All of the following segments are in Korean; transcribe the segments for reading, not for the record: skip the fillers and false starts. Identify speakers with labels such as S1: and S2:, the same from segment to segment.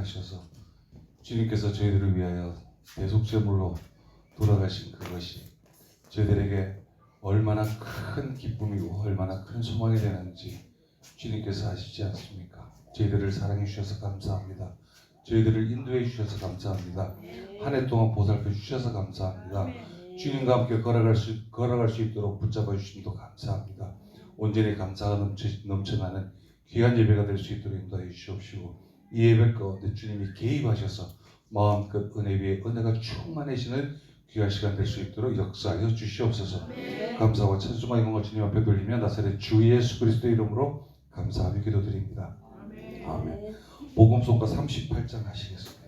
S1: 하셔서 주님께서 저희들을 위하여 대속제물로 돌아가신 그것이 저희들에게 얼마나 큰 기쁨이고 얼마나 큰 소망이 되는지 주님께서 아시지 않습니까? 저희들을 사랑해 주셔서 감사합니다. 저희들을 인도해 주셔서 감사합니다. 한 해 동안 보살펴 주셔서 감사합니다. 주님과 함께 걸어갈 수 있도록 붙잡아 주심도 감사합니다. 온전히 감사가 넘쳐나는 귀한 예배가 될 수 있도록 인도해 주시옵시고, 이 예배 가운데 주님이 개입하셔서 마음껏 은혜 위에 은혜가 충만해지는 귀한 시간 될 수 있도록 역사하여 주시옵소서. 감사와 찬송과 영광을 주님 앞에 돌리며 나사렛 주 예수 그리스도의 이름으로 감사하며 기도드립니다. 아멘. 복음송가 38장 하시겠습니다.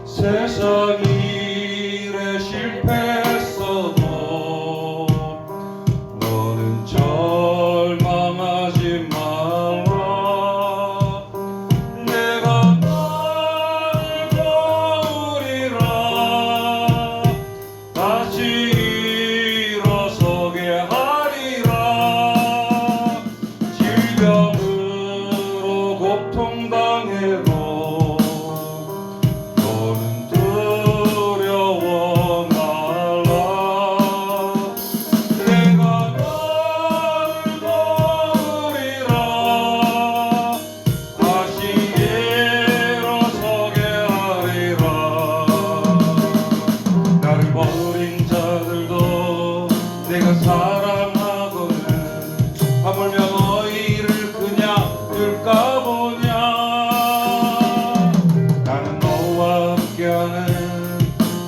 S2: 세상 일에 실패했어도 너는 절망하지 마라. 내가 너를 도우리라. 다시 일어서게 하리라. 질병으로 고통당해도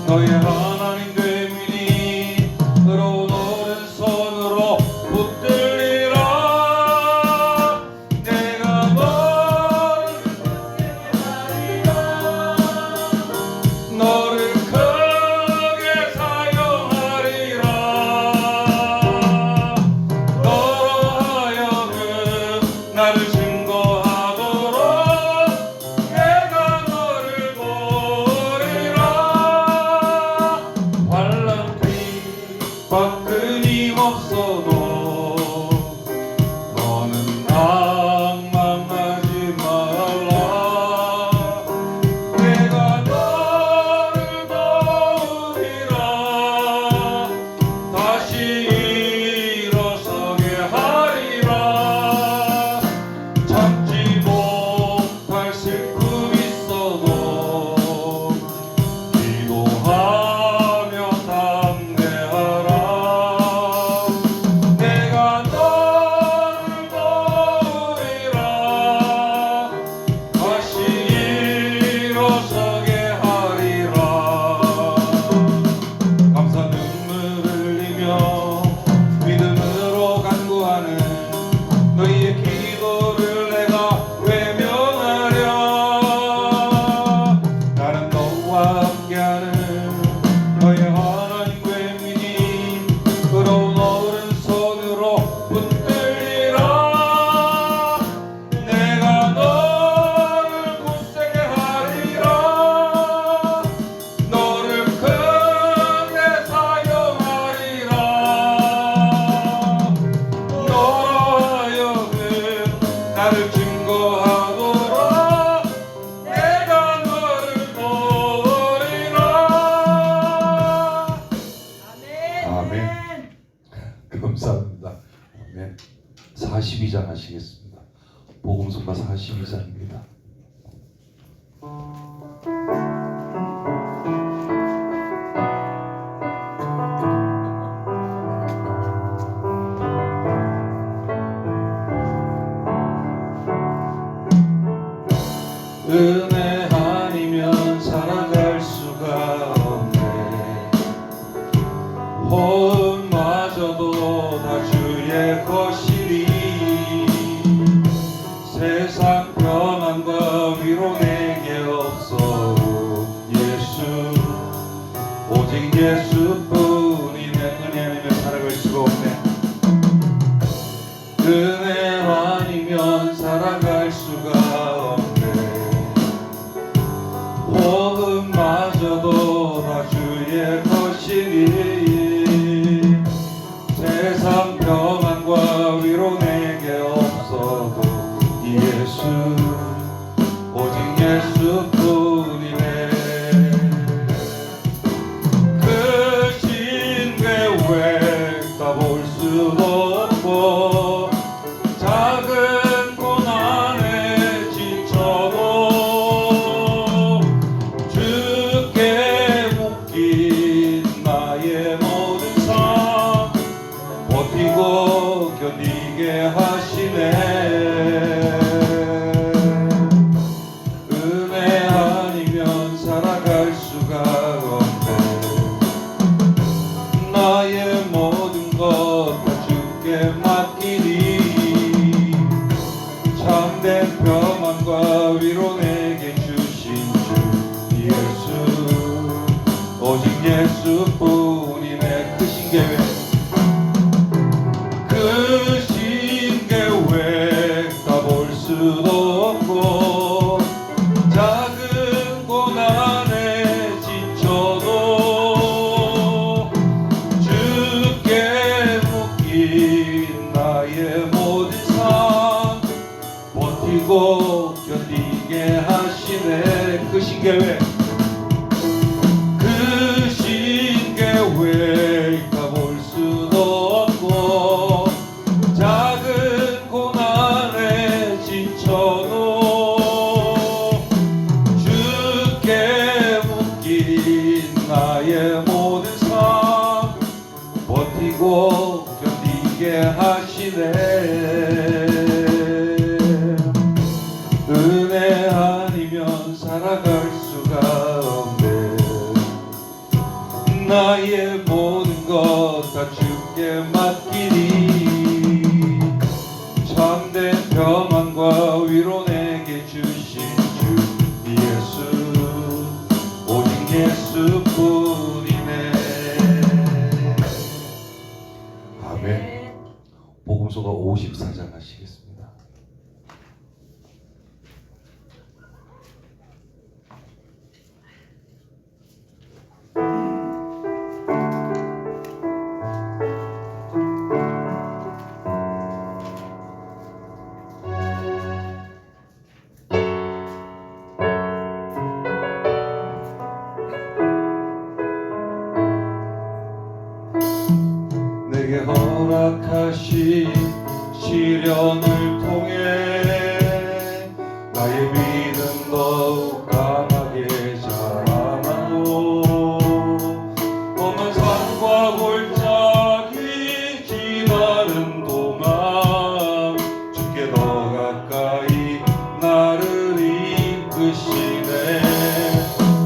S2: 너의 하나님 되미니 의로운 오른손으로 붙들리라. 내가 너를 사용하리라. 너를 크게 사용하리라. 너로 하여금 나를 증거하도록 내가 너를 보리라. 끊임없어도 너는 낭망하지 말라. 내가 너를 도우리라. 다시 일어서게 하리라. 참지 못할 슬픔 있어도 기도하며 담대하라. 너희의 기도를 내가 외면하랴. 나는 너와 함께하는 너의 하나님 되미니 의로운 오른손으로 붙들리라. 내가 너를 굳세게 하리라. 너를 크게 사용하리라. 나를 증거하도록 내가 너를 보리라.
S1: 아멘. 감사합니다. 아멘. 42장 하시겠습니다. 복음송가 42장입니다.
S2: 은혜 아니면 살아갈 수가 없네. 호흡마저도 다 주의 것이니 세상 평안과 위로 내게 없어. 예수 오직 예수뿐이 내 은혜 아니면 살아갈 수가 없네. 은혜 아니면 살아갈 수가 위로 내게 주신 주 예수 오직 예수뿐이 내 크신 계획 크신 계획 다 볼 수도 없고 작은 고난에 지쳐도 주께 묶인 나의 모든 삶 버티고 견디게 하시네 크신 계획 크신 계획 다 볼 수도 없고 작은 고난에 지쳐도 주께 묶인 나의 모든 삶 버티고 견디게 하시네 은혜 아니면 살아갈 수가 없네 나의 모든 것 다 주께 맡기니 참된 평안과 위로 내게 주신 주 예수 오직 예수뿐이네 아멘. 복음서가 54장 하시겠습니다. 내게 허락하신 시련을 통해 나의 믿음 더욱 강하게 자라나고 험한 산과 골짜기 지나는 동안 주께 더 가까이 나를 이끄시네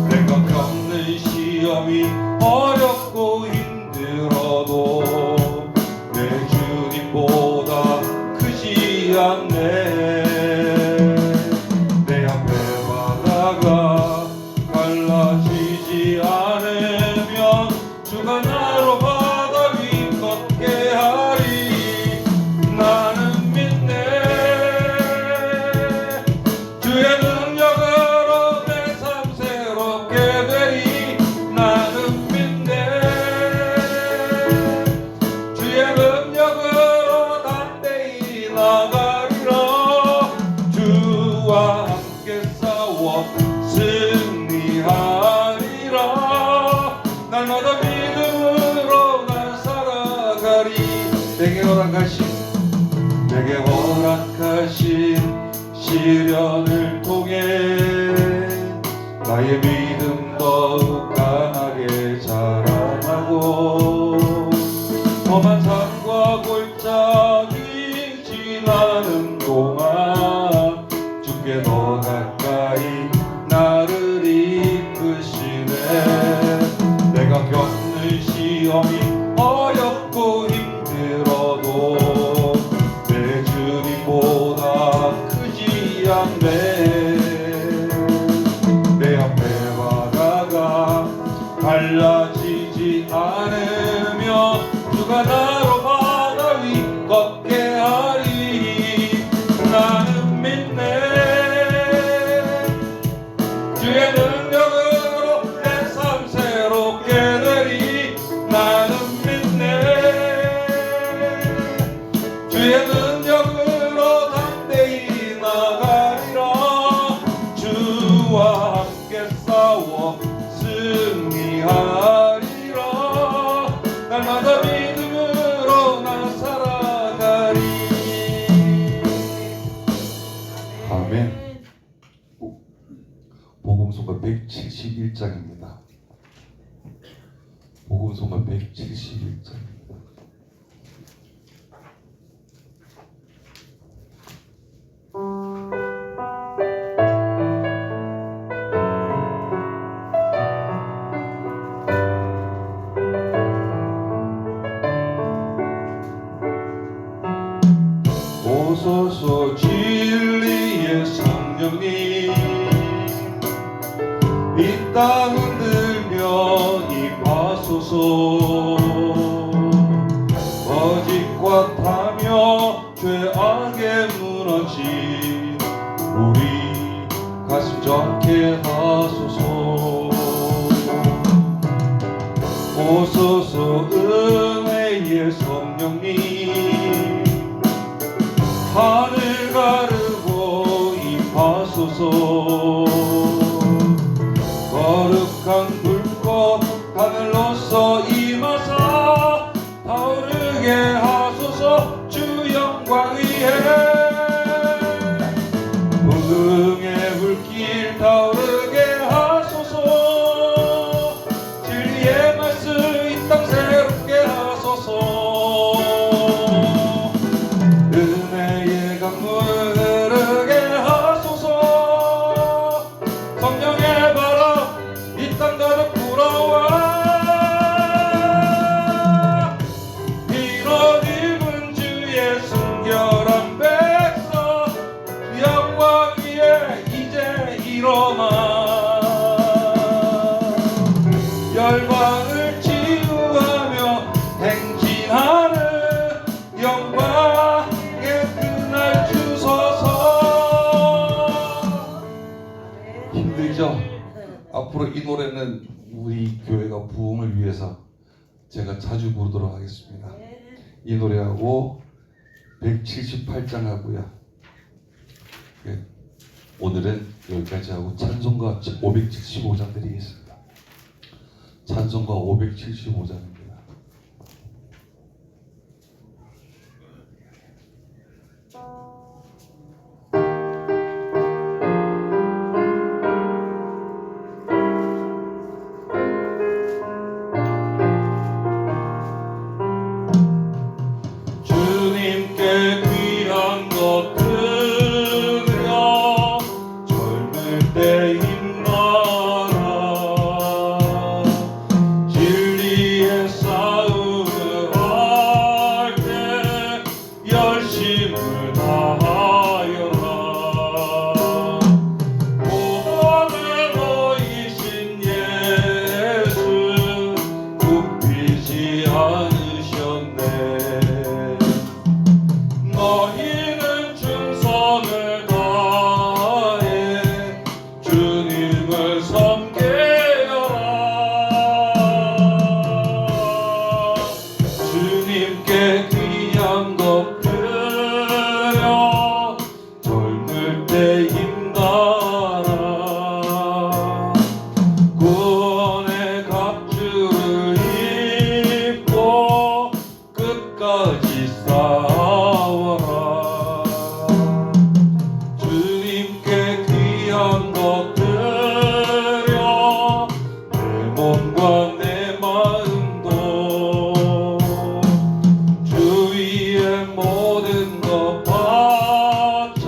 S2: 내가 겪는 시험이 어렵고 힘들어도 내 주님보다 크지 않네 내 앞에 바다가 갈라지지 않으면 주가 나로 바다 위 걷게 하리 나는 믿네 주의 능력으로 내 삶 새롭게 되리 나는 믿네 주의 능력으로 담대히 나가리라 주와 함께 싸워 승리하리라 날마다 믿음으로 날 살아가리 내게 허락하신 시련을 통해 나의 믿음 더욱 강하게 자라나고 험한 산과 골짜기 지나는 동안 주께 더 가까이 나를 이끄시네 내가 겪는 시험이 어렵고 힘들어도 내 주님보다 크지 않네 내 앞에 바다가 갈라지지 않으며 주가 나로 바다 위 걷게 하리 나는 믿네 주의 능력으로 내 삶 새롭게 되리 나는 믿네 주의 능력으로 담대히 나가리라 주와 함께 싸워 승리하리라 날마다 믿음으로 나 살아가리 아멘. 복음서가 171장입니다. 복음서가 171장입니다. 오소서 진리의 성 성령님 이 땅 흔들며 임하소서. 거짓과 타며 죄악에 무너진 우리 가슴 좋게 하소서. 오소서 은혜의 성령님 하늘 가르고 임하소서. 거룩한 불꽃 하늘로서 임하사 타오르게 하소서. 주 영광 위에 부흥의 불길 타오르게 하소서. 진리의 말씀 이 땅 새롭게 하소서. 은혜의 강물 흐르게 하소서. 성령의 바람 이 땅 가득 불어와. 피로 입은 주의 순결한 백성 주 영광 위에 이제 일어나. 열방을 치유하며 행진하는 영광의 그날 주소서. 힘들죠? 앞으로 이 노래는 우리 교회가 부흥을 위해서 제가 자주 부르도록 하겠습니다. 이 노래하고 178장 하고요. 오늘은 여기까지 하고 찬송가 575장 드리겠습니다. 찬송가 575장입니다. 주님께 귀한 것 드려 젊을 때 힘나라. 진리의 싸움을 할 때 열심을 다하여라. 구원을 보이신 예수 굽히지 않으셨네. 너희는 충성을 다해 주님을 섬게 하라. 주님께 귀한 것 드려 젊을 때 힘나라. 구원의 갑주를 입고 끝까지 싸워라. 주님께 귀한 것 드려 내 몸과 내 마음도 주 위에 모든 것 바쳐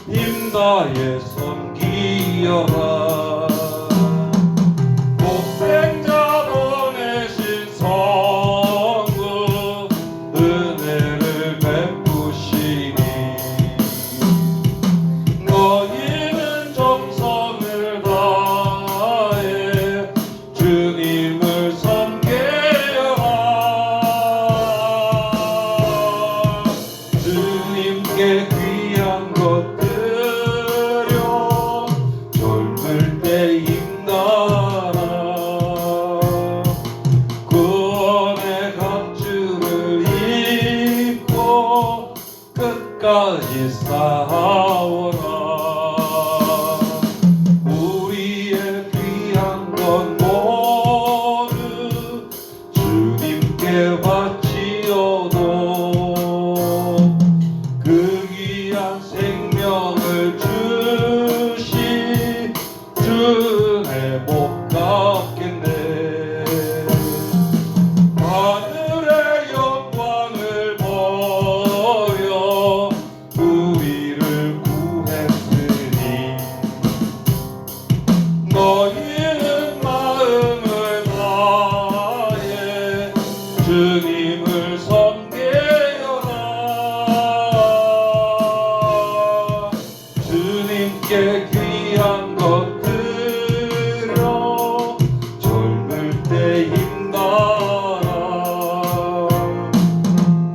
S2: 힘다해 섬기여라. 복생자 보내신 성부 은혜를 베푸시니 너희는 정성을 다해 주님을 섬게 하라. 주님께 귀한 것 드려 젊을 때 힘나라. 구원의 갑주를 입고 끝까지 싸워라. 우리의 귀한 것 모두 주님께 바치어도 그 귀한 생명을 주신 주의 못 갚겠네. 하늘의 영광을 버려 우리를 구했으니 너희는 마음을 다해 주님을 섬게 하라. 주님 주께 귀한 것들로 젊을 때 힘가라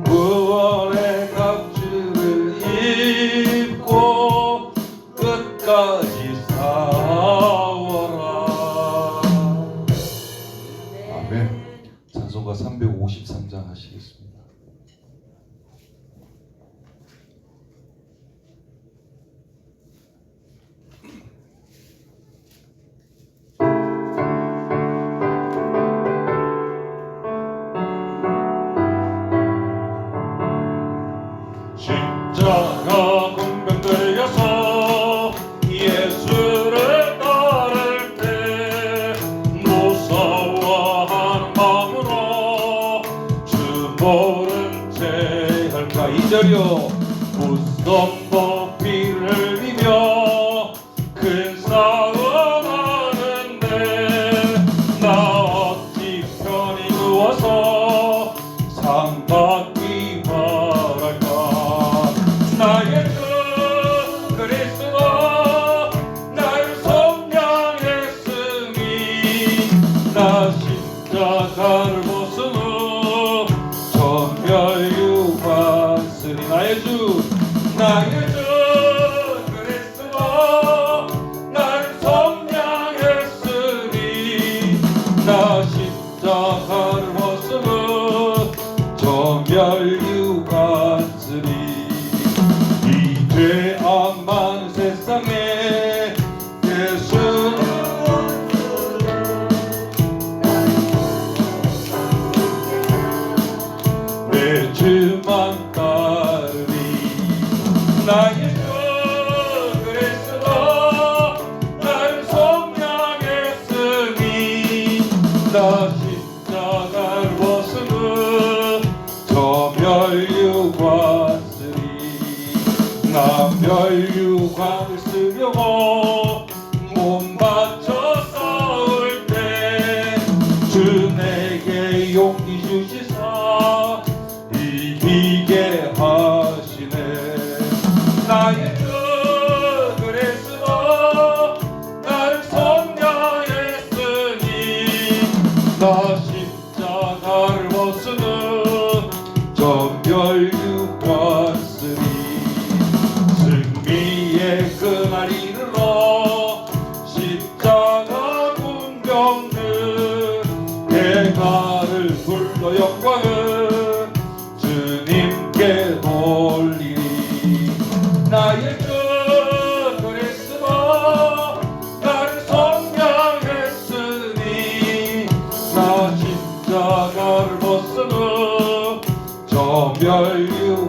S2: 구원의 갑주를 입고 끝까지 싸워라.
S1: 아멘. 찬송가 353장 하시겠습니다.
S2: 십자가 군병되어서 예수를 따를 때 무서워하는 마음으로 주 모른 채 할까. 2절이요. 무덤도 피를 흘리며 큰 싸움 하는데 나 어찌 편히 누워서 상 받기 바랄까. 나의 주 그리스도 나를 속량했으니 나 십자가를 벗은 후 전멸유관쓰니 나의 주 그리스도 나를 속량했으니 나 십자가를 벗은 후 전멸유관쓰니 이 죄악만 세상에 예수는 내 주만 따르리. 나의 주 그리스도 나를 속량했으니 나 십자가를 벗은 후 저멸유관쓰리. 나 멸유관을 쓰려고 몸 바쳐 싸울 때 주 내게 용기 주시사 이기게 하시네. 나의 주 그리스도 나를 속량했으니 나 십자가를 벗은 후 전멸유관쓰리. 승리의 그날 이르러 십자가 군병들 대가를 불러 영광을 주님께 돌리리. 나의 주 그리스도 나를 속량했으니 나 십자가를 벗은 후 저멸유관쓰리.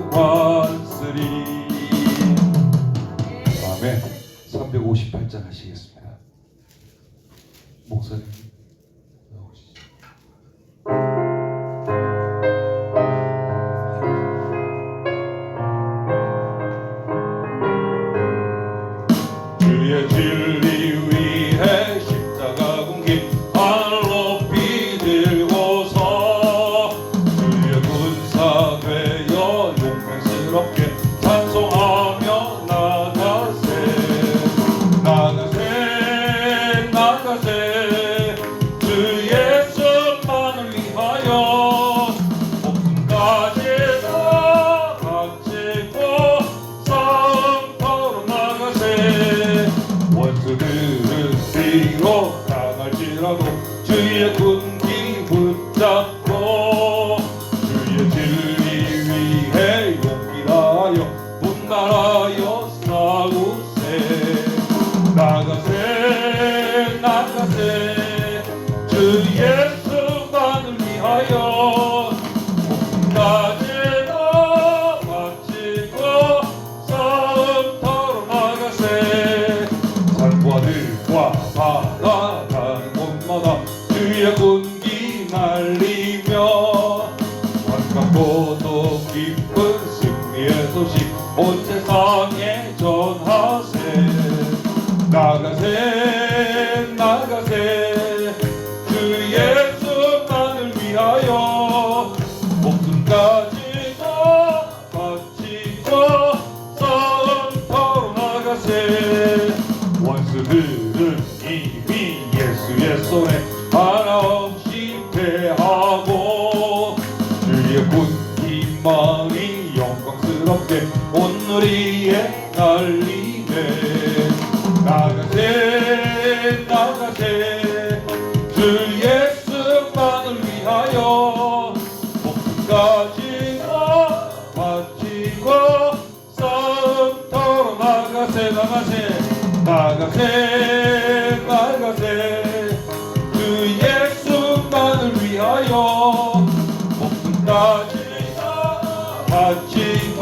S1: 아멘. 358장 하시겠습니다. 목사님 나오시죠.
S2: 주의 진리 위해 십자가 군기 높이 들고서 주의 군사 되어 용맹스럽게 찬송하며 나가세 주 예수만을 위하여 목숨까지 다 바치고 싸움터로 나가세. 원수들은 비록 당할지라도 주의 군기 붙잡고 주의 진리 위해 용기 다하여 분발하여 싸우세. 나가세 주 예수만을 위하여 목숨까지 다 바치고 싸움터로 나가세. 산과 들과 바다 가는 곳마다 주의 군기 날리며 완강고도 깊은 승리의 소식 온 세상에 전하세. 나가세 주 예수만을 위하여 목숨까지 다 바치고 싸움터로 나가세. 원수들은 이미 예수의 손에 하나 없이 패하고 주의 군 희망이 영광스럽게 온누리에 날리네. 나가세 나가세 주 예수만을 위하여 목숨 가지고 바치고 싸움터로 나가세 나가세 나가세 나가세 주 예수만을 위하여 목숨까지 바치고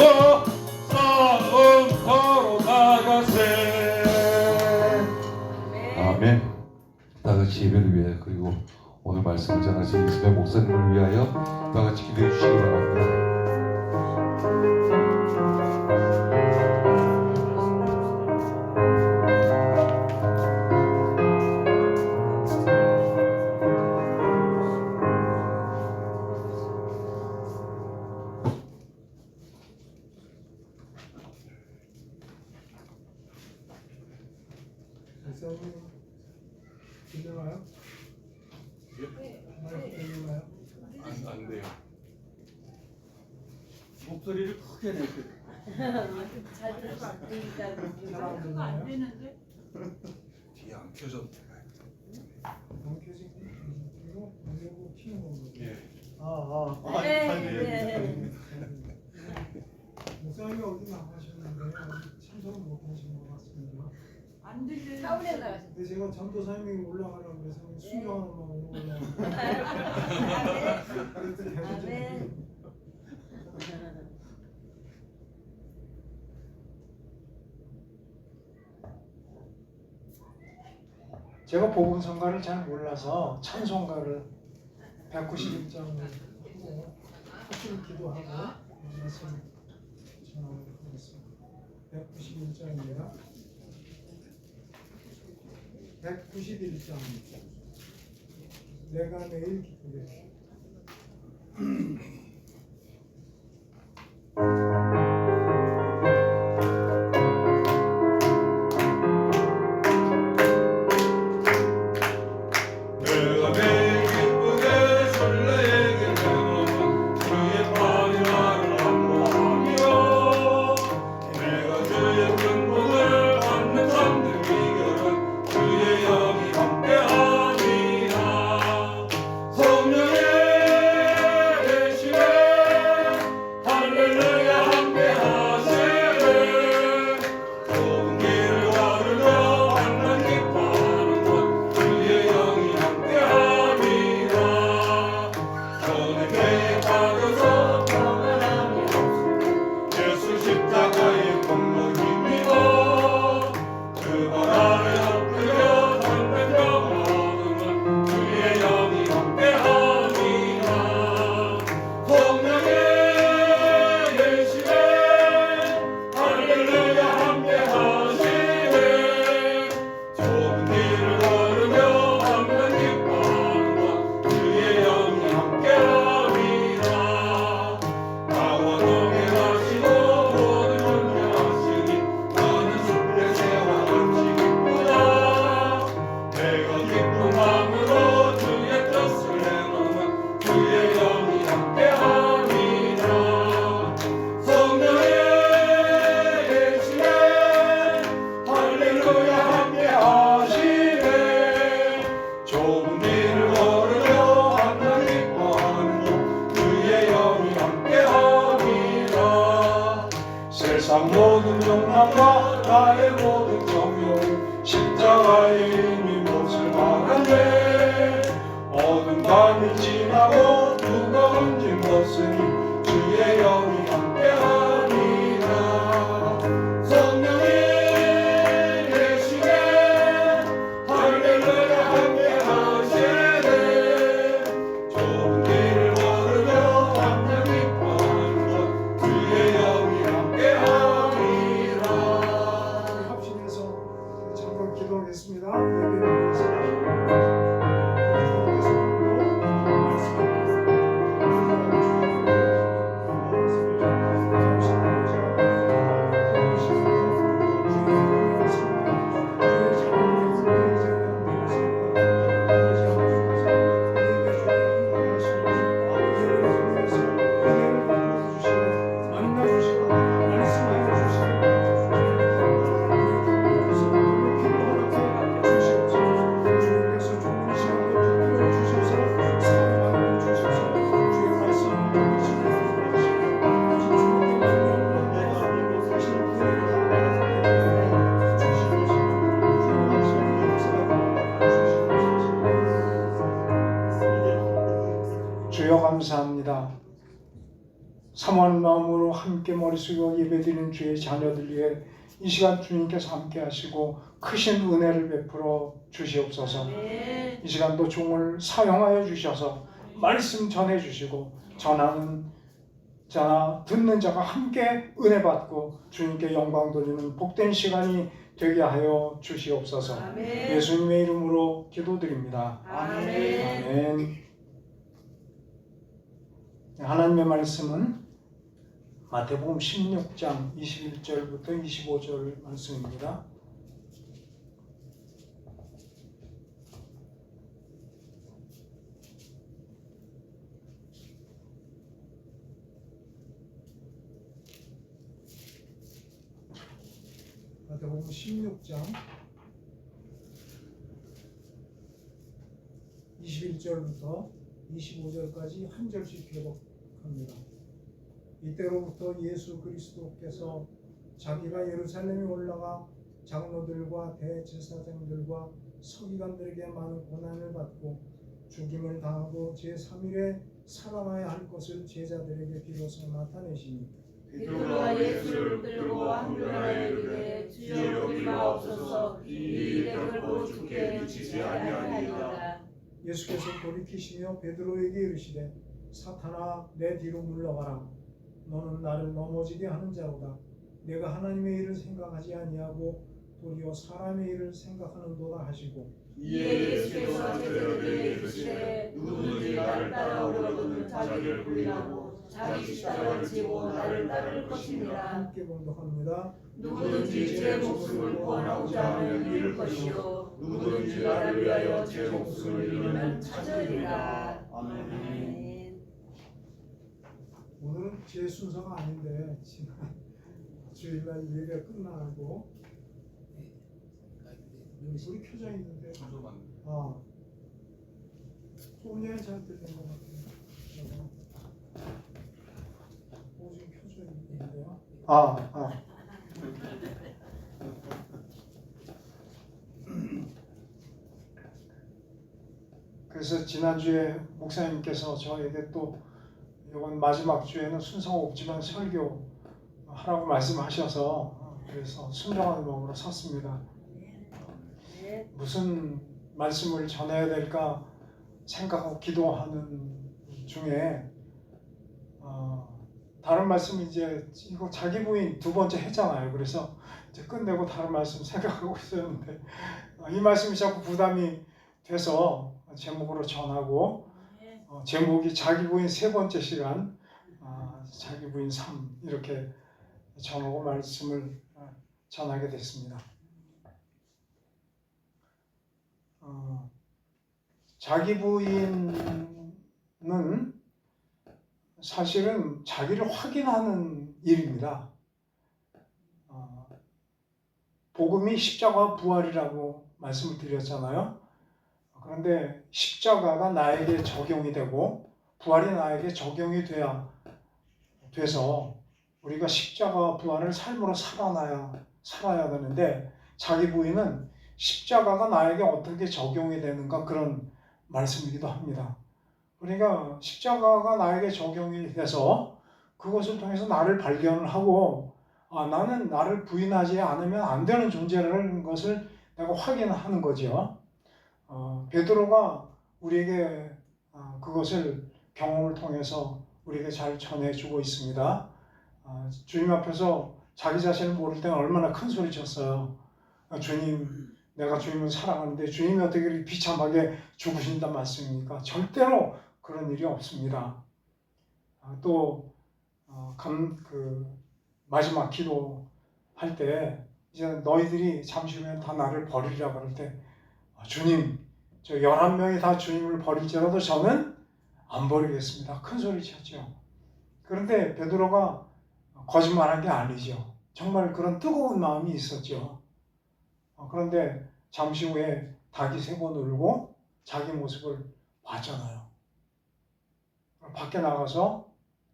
S2: 싸움터로 나가세.
S1: 아멘. 다 같이 예배를 위해 그리고 오늘 말씀을 전하신 이스라엘 목사님을 위하여 다 같이 기도해 주시기 바랍니다.
S3: 들려와요? 마이크 들려와요?
S2: 안 돼요. 목소리를 크게 내세요.
S4: 잘 들으면 안 되니까
S3: 잘안 들려요?
S4: 되는데?
S2: 뒤에 안 켜져.
S3: 안 켜지고 이거 이거 키는 건가요?
S2: 예.
S4: 네.
S3: 목사님이 어디 나가셨는데 아직 참석을 못 하신 것 같습니다.
S4: 안 들려요. 서울에 나가셨어요.
S3: 근데 제가 전도사님이 올라가려고 그래서 순정하는 올라가고 그랬더니
S4: 아멘.
S3: 제가 복음성가를 잘 몰라서 찬송가를 191장을 하고 하실 기도하고 말씀 전하도록 하겠습니다. 191장입니다. 191장 내가 매일 기쁘게
S2: 내가 매일 기쁘게 설레게 되는 주의 팔이 나를 안보하며 내가 주의 큰 복을 받는 참된 비결은 주의 영이 함께함이라. 성령의 계시네 할렐루야 함께하시네. 좁은 길을 걸으며 만난 기뻐하는 것 주의 영이 함께함이라. 전에 계획하여서 평안함이 없을 예수 십자가의 공로 힘입어 그발 아래 엎드려 담배 병하는 주의 영이 함께함이라. 성령의 계시네 할렐루야 함께하시네. 좁은 길을 걸으며 함께 기뻐하는 것 주의 영이 함께함이라. 강원동에 가시고 모든 존재하시니 너는 숲의 새와 같이 기쁘다. 내가 기쁜 마음으로 주의 뜻을 행하면 주의 영이 함께함이라. 성령의 계시네 할렐루야 함께하시네. 좁은 길을 걸으며 항상 기뻐하는 것 주의 영이 함께함이라. 세상 모든 욕망과 나의 모든 정욕 십자가의 힘이 몫을 막았네. 어두운 밤이 지나고 무거운 짐 벗으니 주의 영이 함께함이라. 성령이 계시네 할렐루야 함께하시네. 좁은 길을 걸으며 항상 기뻐하는 것 주의 영이 함께함이라.
S3: 합심해서 잠깐 기도하겠습니다. 예배를 위해서. 주의 함께 머리 숙여 예배드리는 주의 자녀들 위해 이 시간 주님께서 함께 하시고 크신 은혜를 베풀어 주시옵소서. 이 시간도 종을 사용하여 주셔서 말씀 전해 주시고 전하는 자나 듣는 자가 함께 은혜 받고 주님께 영광 돌리는 복된 시간이 되게 하여 주시옵소서. 예수님의 이름으로 기도드립니다. 아멘. 하나님의 말씀은 마태복음 16장 21절부터 25절 말씀입니다. 마태복음 16장 21절부터 25절까지 한 절씩 교독합니다. 이때로부터 예수 그리스도께서 자기가 예루살렘에 올라가 장로들과 대제사장들과 서기관들에게 많은 고난을 받고 죽임을 당하고 제3일에 살아나야 할 것을 제자들에게 비로소 나타내시니
S4: 베드로가 예수를 들고 항변하여 이르되 주여 여기 마옵소서 이 일에 결코 죽게 미치지 아니하리이다.
S3: 예수께서 돌이키시며 베드로에게 이르시되 사탄아 내 뒤로 물러가라. 너는 나를 넘어지게 하는 자로다. 내가 하나님의 일을 생각하지 아니하고 도리어 사람의 일을 생각하는도다 하시고
S4: 이에 예수께서 제자들에게 이르시되 누구든지 나를 따라오려거든 자기를 부인하고 자기 십자가를 지고 나를 따를 것이니라.
S3: 함께 봉독합니다.
S4: 누구든지 제 목숨을 구원하고자 하면 잃을 것이요 누구든지 나를 위하여 제 목숨을 잃으면 찾으리라. 아멘.
S3: 오늘은 제 순서가 아닌데 지난 주일날 예배 끝나고 우리 켜져 있는데 소리가 잘 들리는 것 같아요. 지금 켜져 있는데요. 그래서 지난주에 목사님께서 저에게 또 이번 마지막 주에는 순서가 없지만 설교하라고 말씀하셔서 그래서 순종하는 마음으로 섰습니다. 무슨 말씀을 전해야 될까 생각하고 기도하는 중에 다른 말씀 이제 이거 자기 부인 두 번째 했잖아요. 그래서 이제 끝내고 다른 말씀 생각하고 있었는데 이 말씀이 자꾸 부담이 돼서 제목으로 전하고 제목이 자기 부인 세 번째 시간, 자기 부인 3 이렇게 전하고 말씀을 전하게 됐습니다. 자기 부인은 사실은 자기를 확인하는 일입니다. 복음이 십자가 부활이라고 말씀을 드렸잖아요. 그런데 십자가가 나에게 적용이 되고 부활이 나에게 적용이 돼서 우리가 십자가 부활을 삶으로 살아야 되는데 자기 부인은 십자가가 나에게 어떻게 적용이 되는가 그런 말씀이기도 합니다. 그러니까 십자가가 나에게 적용이 돼서 그것을 통해서 나를 발견을 하고 나는 나를 부인하지 않으면 안 되는 존재라는 것을 내가 확인하는 거죠. 베드로가 우리에게 그것을 경험을 통해서 우리에게 잘 전해주고 있습니다. 주님 앞에서 자기 자신을 모를 때는 얼마나 큰 소리 쳤어요. 주님, 내가 주님을 사랑하는데 주님이 어떻게 이렇게 비참하게 죽으신단 말씀입니까? 절대로 그런 일이 없습니다. 또 마지막 기도할 때 이제 너희들이 잠시 후에 다 나를 버리리라 그럴 때 주님, 저 11명이 다 주님을 버릴지라도 저는 안 버리겠습니다. 큰 소리 쳤죠. 그런데 베드로가 거짓말한 게 아니죠. 정말 그런 뜨거운 마음이 있었죠. 그런데 잠시 후에 닭이 3번 울고 자기 모습을 봤잖아요. 밖에 나가서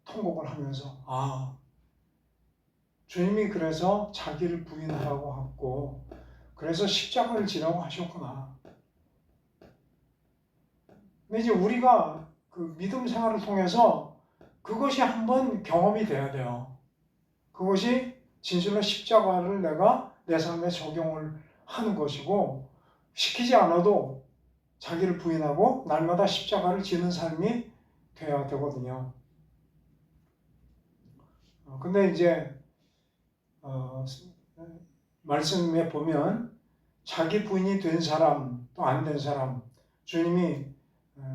S3: 통곡을 하면서 주님이 그래서 자기를 부인하라고 하고 그래서 십자가를 지라고 하셨구나. 근데 이제 우리가 그 믿음 생활을 통해서 그것이 한번 경험이 돼야 돼요. 그것이 진실로 십자가를 내가 내 삶에 적용을 하는 것이고, 시키지 않아도 자기를 부인하고 날마다 십자가를 지는 삶이 돼야 되거든요. 근데 이제 말씀에 보면 자기 부인이 된 사람 또 안 된 사람, 주님이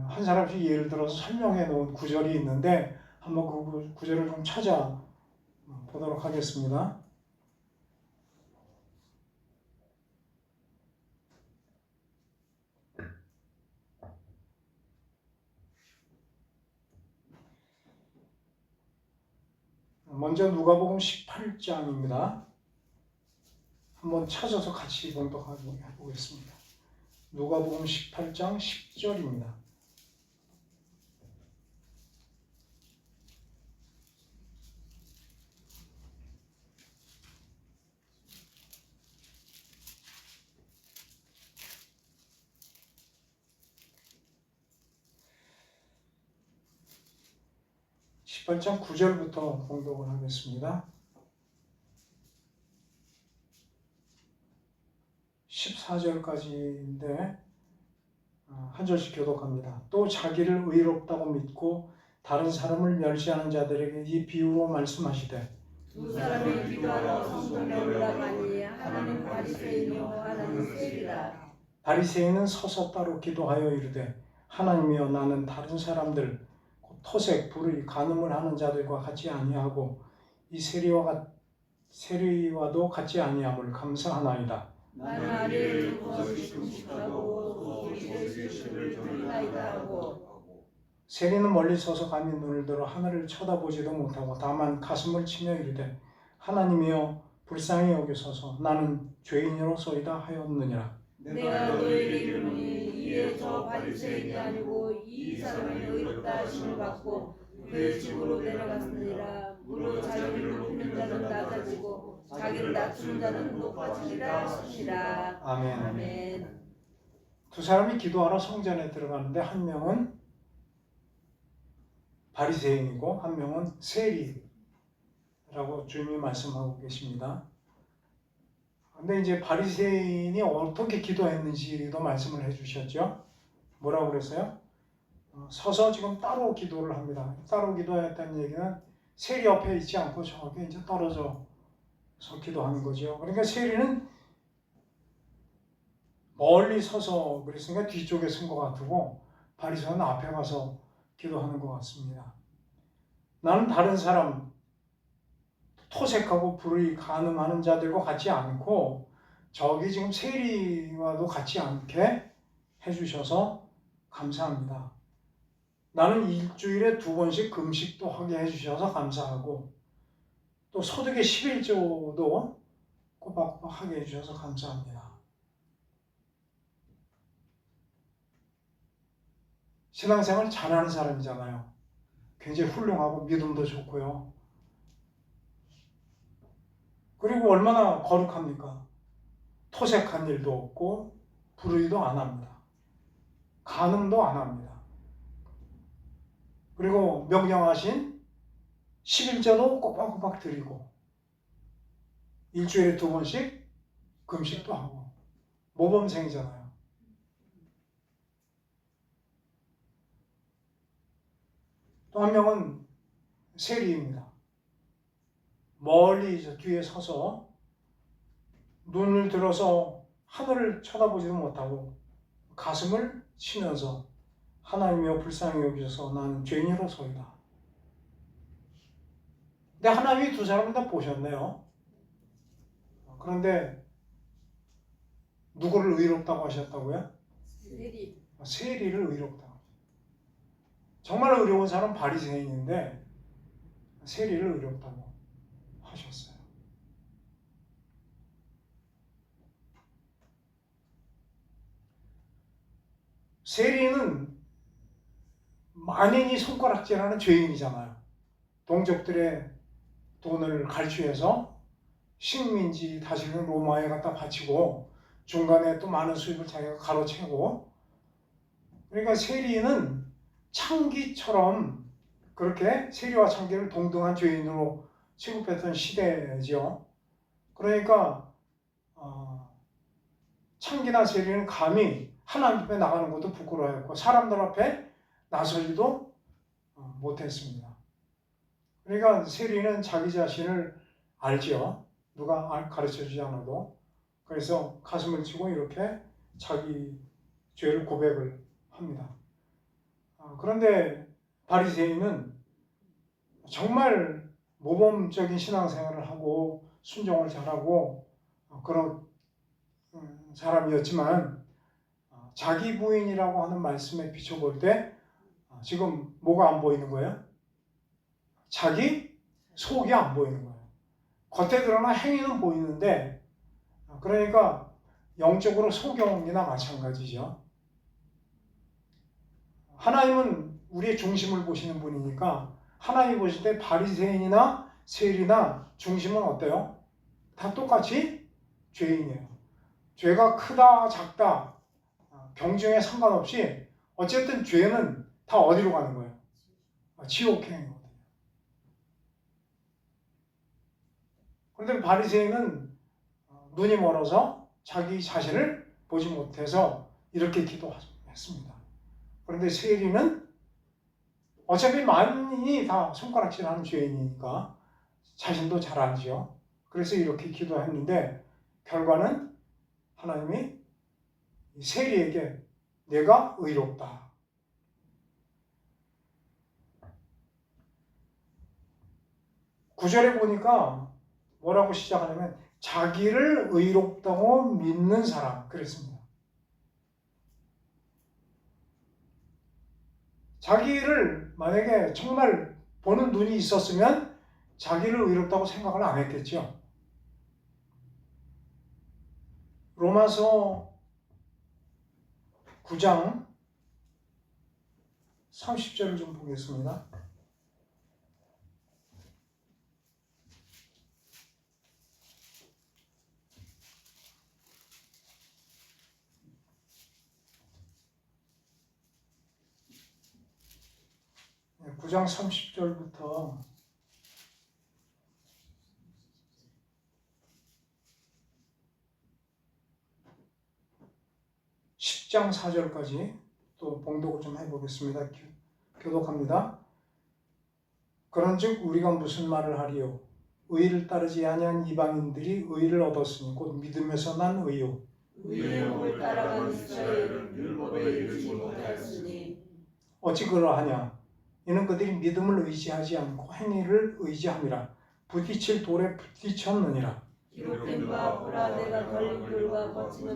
S3: 한 사람씩 예를 들어서 설명해 놓은 구절이 있는데 한번 그 구절을 좀 찾아 보도록 하겠습니다. 먼저 누가복음 18장입니다. 한번 찾아서 같이 봉독해 보겠습니다. 누가복음 18장 10절입니다. (18장) 9절부터 봉독을 하겠습니다. 14절까지인데 한 절씩 교독합니다. 또 자기를 의롭다고 믿고 다른 사람을 멸시하는 자들에게 이 비유로 말씀하시되,
S4: 두 사람이 기도하러 성전에 올라가니 하나는 바리새인이요 하나는 세리라.
S3: 바리새인은 서서 따로 기도하여 이르되, 하나님이여, 나는 다른 사람들 곧 토색, 불의, 간음을 하는 자들과 같이 아니하고 이 세리와도 같이 아니함을 감사하나이다.
S4: 나는 아래를 버릇이 금식하고 우리의 신을 드리나이다 하고.
S3: 세리는 멀리 서서 감히 눈을 들어 하늘을 쳐다보지도 못하고 다만 가슴을 치며 이르되, 하나님이여, 불쌍히 여기소서, 나는 죄인으로소이다 하였느니라.
S4: 내가 너에게 이르노니 이에 저 바리새인이 아니고 이 사람이 의롭다 하심을 받고 그의 집으로 내려갔느니라. 무릇 자기를 높이는 자는 낮아지고 자기를 낮추는 자는 높아지리라 하시니라.
S3: 아멘.
S4: 아멘.
S3: 두 사람이 기도하러 성전에 들어가는데 한 명은 바리새인이고 한 명은 세리라고 주님이 말씀하고 계십니다. 근데 이제 바리새인이 어떻게 기도했는지도 말씀을 해주셨죠. 뭐라고 그랬어요? 서서 지금 따로 기도를 합니다. 따로 기도했다는 얘기는 세리 옆에 있지 않고 저기 이제 떨어져서 기도하는 거죠. 그러니까 세리는 멀리 서서 그랬으니까 뒤쪽에 쓴 것 같고, 바리새인은 앞에 가서 기도하는 것 같습니다. 나는 다른 사람, 토색하고 불의, 간음하는 자들과 같지 않고 저기 지금 세리와도 같지 않게 해주셔서 감사합니다. 나는 일주일에 2번씩 금식도 하게 해주셔서 감사하고, 또 소득의 11조도 꼬박꼬박 하게 해주셔서 감사합니다. 신앙생활 잘하는 사람이잖아요. 굉장히 훌륭하고 믿음도 좋고요. 그리고 얼마나 거룩합니까? 토색한 일도 없고 불의도 안 합니다. 간음도 안 합니다. 그리고 명령하신 11조도 꼬박꼬박 드리고 일주일에 2번씩 금식도 하고 모범생이잖아요. 또 한 명은 세리입니다. 멀리 저 뒤에 서서 눈을 들어서 하늘을 쳐다보지도 못하고 가슴을 치면서, 하나님이여 불쌍히 여기셔서 나는 죄인으로소이다. 근데 하나님이 두 사람을 다 보셨네요. 그런데 누구를 의롭다고 하셨다고요?
S4: 세리.
S3: 세리를 의롭다고. 정말 의로운 사람은 바리새인인데 세리를 의롭다고 하셨어요. 세리는 만인이 손가락질하는 죄인이잖아요. 동족들의 돈을 갈취해서 식민지 다시는 로마에 갖다 바치고 중간에 또 많은 수입을 자기가 가로채고, 그러니까 세리는 창기처럼 그렇게 세리와 창기를 동등한 죄인으로 취급했던 시대죠. 그러니까 창기나 세리는 감히 하나님 앞에 나가는 것도 부끄러워했고 사람들 앞에 나서지도 못했습니다. 그러니까 세리는 자기 자신을 알죠. 누가 가르쳐주지 않아도. 그래서 가슴을 치고 이렇게 자기 죄를 고백을 합니다. 그런데 바리새인은 정말 모범적인 신앙생활을 하고 순종을 잘하고 그런 사람이었지만 자기 부인이라고 하는 말씀에 비춰볼 때 지금 뭐가 안 보이는 거예요? 자기 속이 안 보이는 거예요. 겉에 드러나 행위는 보이는데 그러니까 영적으로 소경이나 마찬가지죠. 하나님은 우리의 중심을 보시는 분이니까 하나님이 보실 때 바리새인이나 세리나 중심은 어때요? 다 똑같이 죄인이에요. 죄가 크다 작다 경중에 상관없이 어쨌든 죄는 다 어디로 가는 거예요? 지옥행이거든요. 그런데 바리새인은 눈이 멀어서 자기 자신을 보지 못해서 이렇게 기도했습니다. 그런데 세리는 어차피 만인이 다 손가락질하는 죄인이니까 자신도 잘 알죠. 그래서 이렇게 기도했는데 결과는 하나님이 세리에게 내가 의롭다. 구절에 보니까 뭐라고 시작하냐면 자기를 의롭다고 믿는 사람 그랬습니다. 자기를 만약에 정말 보는 눈이 있었으면 자기를 의롭다고 생각을 안 했겠죠. 로마서 9장 30절을 좀 보겠습니다. 네, 9장 30절부터 10장 4절까지 또 봉독을 좀 해보겠습니다. 교독합니다. 그런즉 우리가 무슨 말을 하리요? 의를 따르지 아니한 이방인들이 의를 얻었으니 곧 믿음에서 난 의요.
S4: 의의 법을 따라가는 이스라엘은 율법에 이르지 못하였으니
S3: 어찌 그러하냐? 이는 그들이 믿음을 의지하지 않고 행위를 의지함이라. 부딪힐 돌에 부딪혔느니라.
S4: 기록된 바 보라 내가 걸린 돌과 거친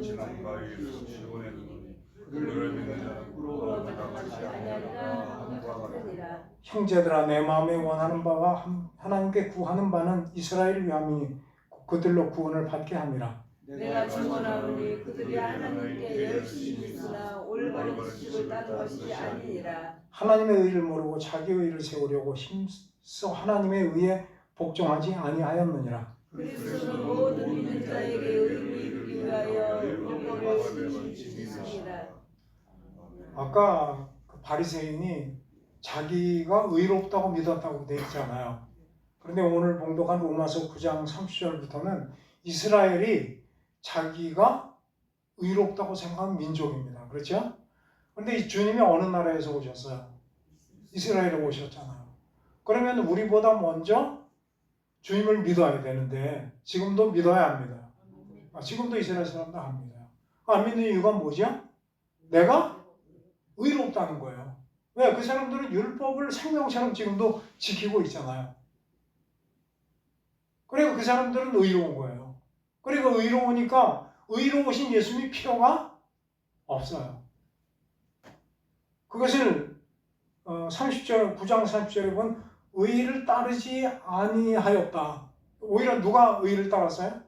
S4: 그들을 믿는 자는 꿀로 얻어나가지 아니하리라 함과 같으니라.
S3: 형제들아 내 마음에 원하는 바와 하나님께 구하는 바는 이스라엘을 위함이니 그들로 구원을 받게 함이라.
S4: 내가 증언하노니 그들이 하나님께 열심히 있으나 올바른 지식을 따른 것이 아니니라.
S3: 하나님의 의를 모르고 자기의 의를 세우려고 힘써 하나님의 의에 복종하지 아니하였느니라.
S4: 그리스도는 모든 믿는 자에게 의를 이루기 위하여 율법을 지키시니라.
S3: 아까 그 바리새인이 자기가 의롭다고 믿었다고 되어 있잖아요. 그런데 오늘 봉독한 로마서 9장 30절부터는 이스라엘이 자기가 의롭다고 생각하는 민족입니다. 그렇죠? 그런데 이 주님이 어느 나라에서 오셨어요? 이스라엘에 오셨잖아요. 그러면 우리보다 먼저 주님을 믿어야 되는데 지금도 믿어야 합니다. 지금도 이스라엘 사람도 안 믿어요. 안 믿는 이유가 뭐죠? 내가 의롭다는 거예요. 왜? 그 사람들은 율법을 생명처럼 지금도 지키고 있잖아요. 그리고 그 사람들은 의로운 거예요. 그리고 의로우니까 의로우신 예수님이 필요가 없어요. 그것을 30절 9장 30절에 보면 의를 따르지 아니하였다. 오히려 누가 의를 따랐어요?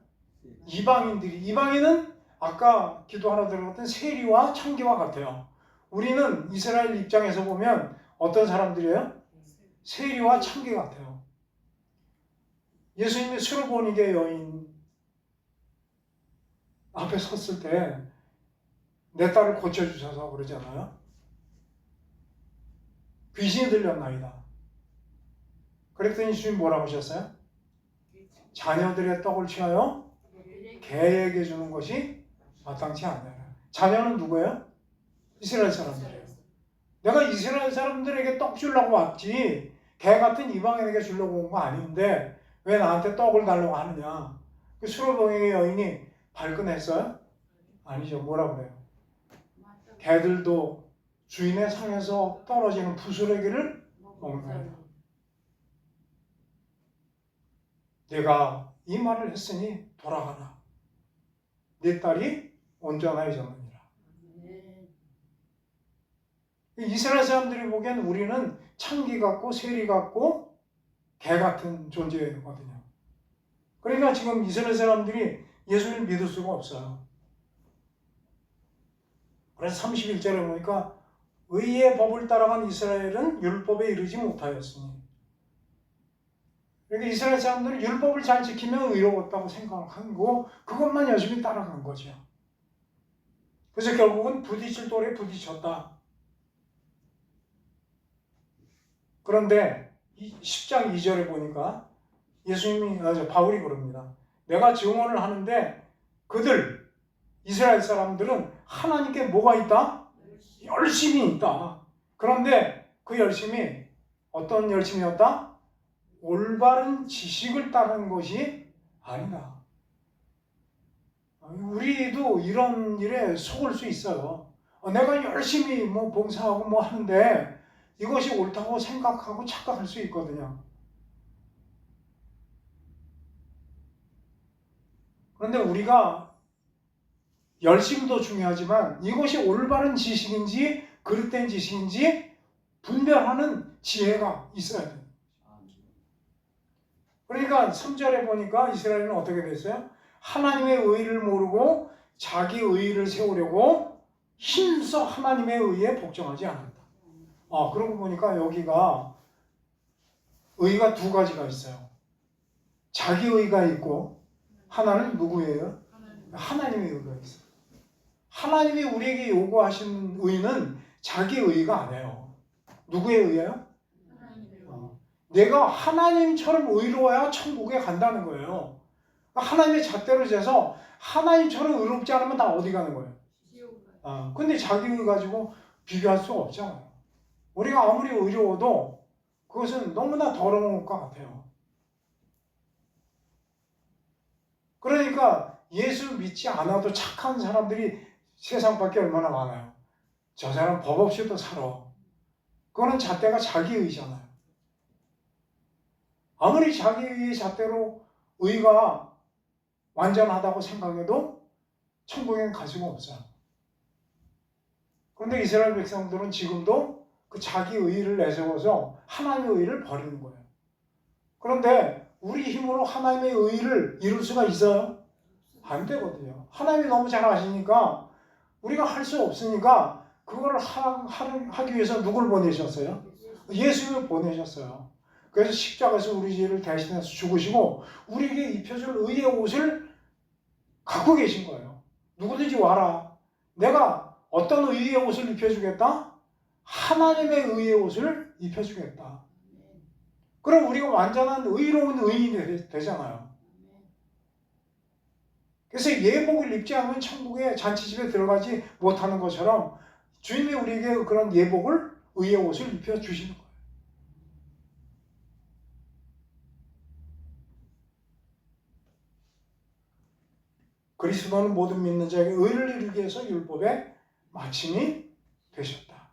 S3: 이방인들이. 이방인은 아까 기도 하나 들어갔던 세리와 창기와 같아요. 우리는 이스라엘 입장에서 보면 어떤 사람들이에요? 세리와 창기 같아요. 예수님이 수르보니게 여인 앞에 섰을 때 내 딸을 고쳐주셔서 그러잖아요. 귀신이 들렸나이다. 그랬더니 주님 뭐라고 하셨어요? 자녀들의 떡을 취하여 개에게 주는 것이 마땅치 않다. 자녀는 누구예요? 이스라엘 사람들이에요. 내가 이스라엘 사람들에게 떡 주려고 왔지 개 같은 이방인에게 주려고 온 거 아닌데 왜 나한테 떡을 달라고 하느냐. 그 수로동행의 여인이 발끈했어요? 아니죠. 뭐라 그래요? 개들도 주인의 상에서 떨어지는 부스러기를 먹는다. 내가 이 말을 했으니 돌아가라. 네 딸이 온전하여졌느니라. 이스라엘 사람들이 보기엔 우리는 창기 같고 세리 같고 개 같은 존재거든요. 그러니까 지금 이스라엘 사람들이 예수를 믿을 수가 없어요. 그래서 31절에 보니까 의의 법을 따라간 이스라엘은 율법에 이르지 못하였으니, 그러니까 이스라엘 사람들은 율법을 잘 지키면 의로웠다고 생각하고 그것만 열심히 따라간 거죠. 그래서 결국은 부딪힐 돌에 부딪혔다. 그런데 10장 2절에 보니까 바울이 그럽니다. 내가 증언을 하는데 그들 이스라엘 사람들은 하나님께 뭐가 있다? 열심이 있다. 그런데 그 열심이 어떤 열심이었다? 올바른 지식을 따르는 것이 아니다. 우리도 이런 일에 속을 수 있어요. 내가 열심히 봉사하고 하는데 이것이 옳다고 생각하고 착각할 수 있거든요. 그런데 우리가 열심도 중요하지만 이것이 올바른 지식인지 그릇된 지식인지 분별하는 지혜가 있어야 돼요. 그러니까 3절에 보니까 이스라엘은 어떻게 됐어요? 하나님의 의를 모르고 자기 의를 세우려고 힘써 하나님의 의에 복종하지 않았다. 그러고 보니까 여기가 의가 두 가지가 있어요. 자기 의가 있고 하나는 누구예요? 하나님의 의가 있어요. 하나님이 우리에게 요구하시는 의는 자기 의가 아니에요. 누구의 의예요? 내가 하나님처럼 의로워야 천국에 간다는 거예요. 하나님의 잣대로 재서 하나님처럼 의롭지 않으면 다 어디 가는 거예요? 근데 자기 의 가지고 비교할 수가 없잖아요. 우리가 아무리 의로워도 그것은 너무나 더러운 것 같아요. 그러니까 예수 믿지 않아도 착한 사람들이 세상 밖에 얼마나 많아요. 저 사람 법 없이도 살아. 그거는 잣대가 자기 의잖아요. 아무리 자기 의의 잣대로 의가 완전하다고 생각해도 천국에는 갈 수가 없어요. 그런데 이스라엘 백성들은 지금도 그 자기 의를 내세워서 하나님의 의를 버리는 거예요. 그런데 우리 힘으로 하나님의 의를 이룰 수가 있어요? 안 되거든요. 하나님이 너무 잘 아시니까 우리가 할 수 없으니까 그걸 하기 위해서 누굴 보내셨어요? 예수를 보내셨어요. 그래서 십자가에서 우리 죄를 대신해서 죽으시고 우리에게 입혀줄 의의 옷을 갖고 계신 거예요. 누구든지 와라. 내가 어떤 의의 옷을 입혀주겠다? 하나님의 의의 옷을 입혀주겠다. 그럼 우리가 완전한 의로운 의인이 되잖아요. 그래서 예복을 입지 않으면 천국에 잔치집에 들어가지 못하는 것처럼 주님이 우리에게 그런 예복을 의의 옷을 입혀주시는 거예요. 그리스도는 모든 믿는 자에게 의를 이루기 위해서 율법의 마침이 되셨다.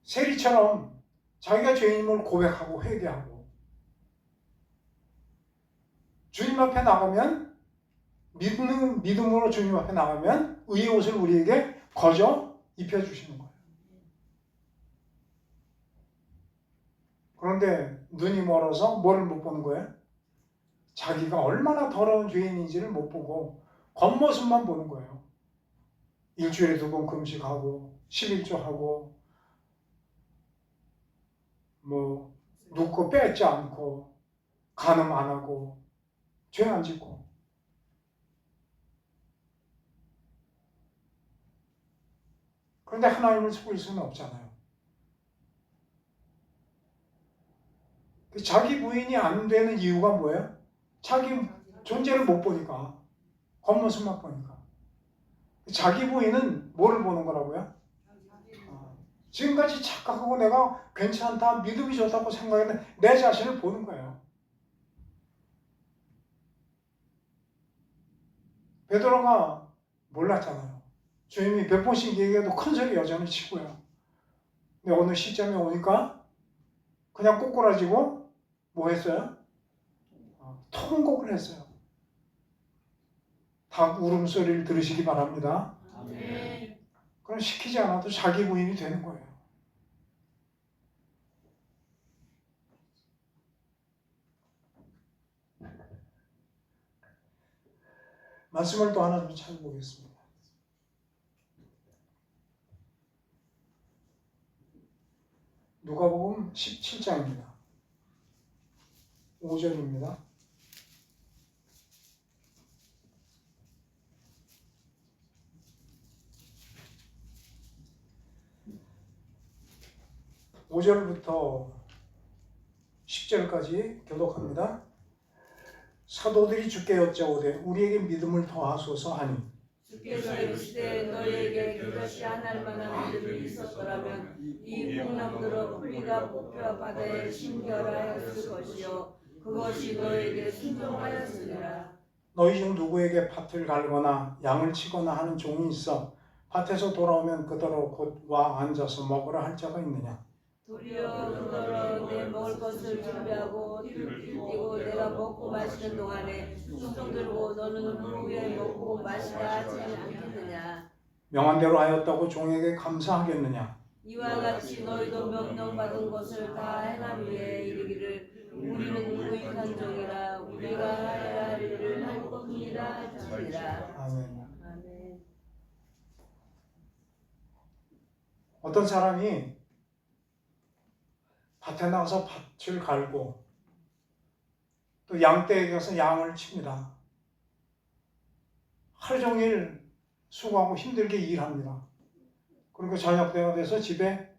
S3: 세리처럼 자기가 죄인임을 고백하고 회개하고 주님 앞에 나가면 믿음으로 주님 앞에 나가면 의의 옷을 우리에게 거저 입혀주시는 거예요. 그런데 눈이 멀어서 뭐를 못 보는 거예요? 자기가 얼마나 더러운 죄인인지를 못 보고 겉모습만 보는 거예요. 일주일에 2번 금식하고 11조하고 눕고 뺏지 않고 간음 안 하고 죄 안 짓고. 그런데 하나님을 속일 수는 없잖아요. 자기 부인이 안 되는 이유가 뭐예요? 자기 존재를 못 보니까. 겉모습만 보니까. 자기 부인은 뭐를 보는 거라고요? 지금까지 착각하고 내가 괜찮다, 믿음이 좋다고 생각했는데 내 자신을 보는 거예요. 베드로가 몰랐잖아요. 주님이 100번씩 얘기해도 큰 소리 여전히 치고요. 근데 어느 시점에 오니까 그냥 꼬꾸라지고 뭐 했어요? 통곡을 했어요. 닭 울음소리를 들으시기 바랍니다.
S4: 아멘.
S3: 그럼 시키지 않아도 자기 부인이 되는 거예요. 말씀을 또 하나 좀 찾아보겠습니다. 누가복음 17장입니다. 5절입니다. (5절부터) 10절까지 교독합니다. 사도들이 주께 여짜오되 우리에게 믿음을 더하소서 하니
S4: 주께서 이르시되 너희에게 그것이 하나님 만한 믿음이 있었더라면 이 풍랑들어 뿌리가 뽑혀 바다에 심겨라였을 것이요 그것이 너희에게 순종하였으리라.
S3: 너희 중 누구에게 밭을 갈거나 양을 치거나 하는 종이 있어 밭에서 돌아오면 그더러 곧 와 앉아서 먹으라 할 자가 있느냐?
S4: 도리어 그더러 내 먹을 것을 준비하고 뒤를 띄고 내가 먹고 마시는 동안에 손 들고 너는 그 위에 먹고 마시라 하지 않겠느냐?
S3: 명한 대로 하였다고 종에게 감사하겠느냐?
S4: 이와 같이 너희도 명령받은 것을 다 행한 후에 이르기를 우리는 무익한 종이라 우리가 하여야 할 일을 할 겁니다 하시리라.
S3: 아멘.
S4: 아멘.
S3: 어떤 사람이 밭에 나가서 밭을 갈고 또 양떼에 가서 양을 칩니다. 하루 종일 수고하고 힘들게 일합니다. 그리고 저녁 때가 돼서 집에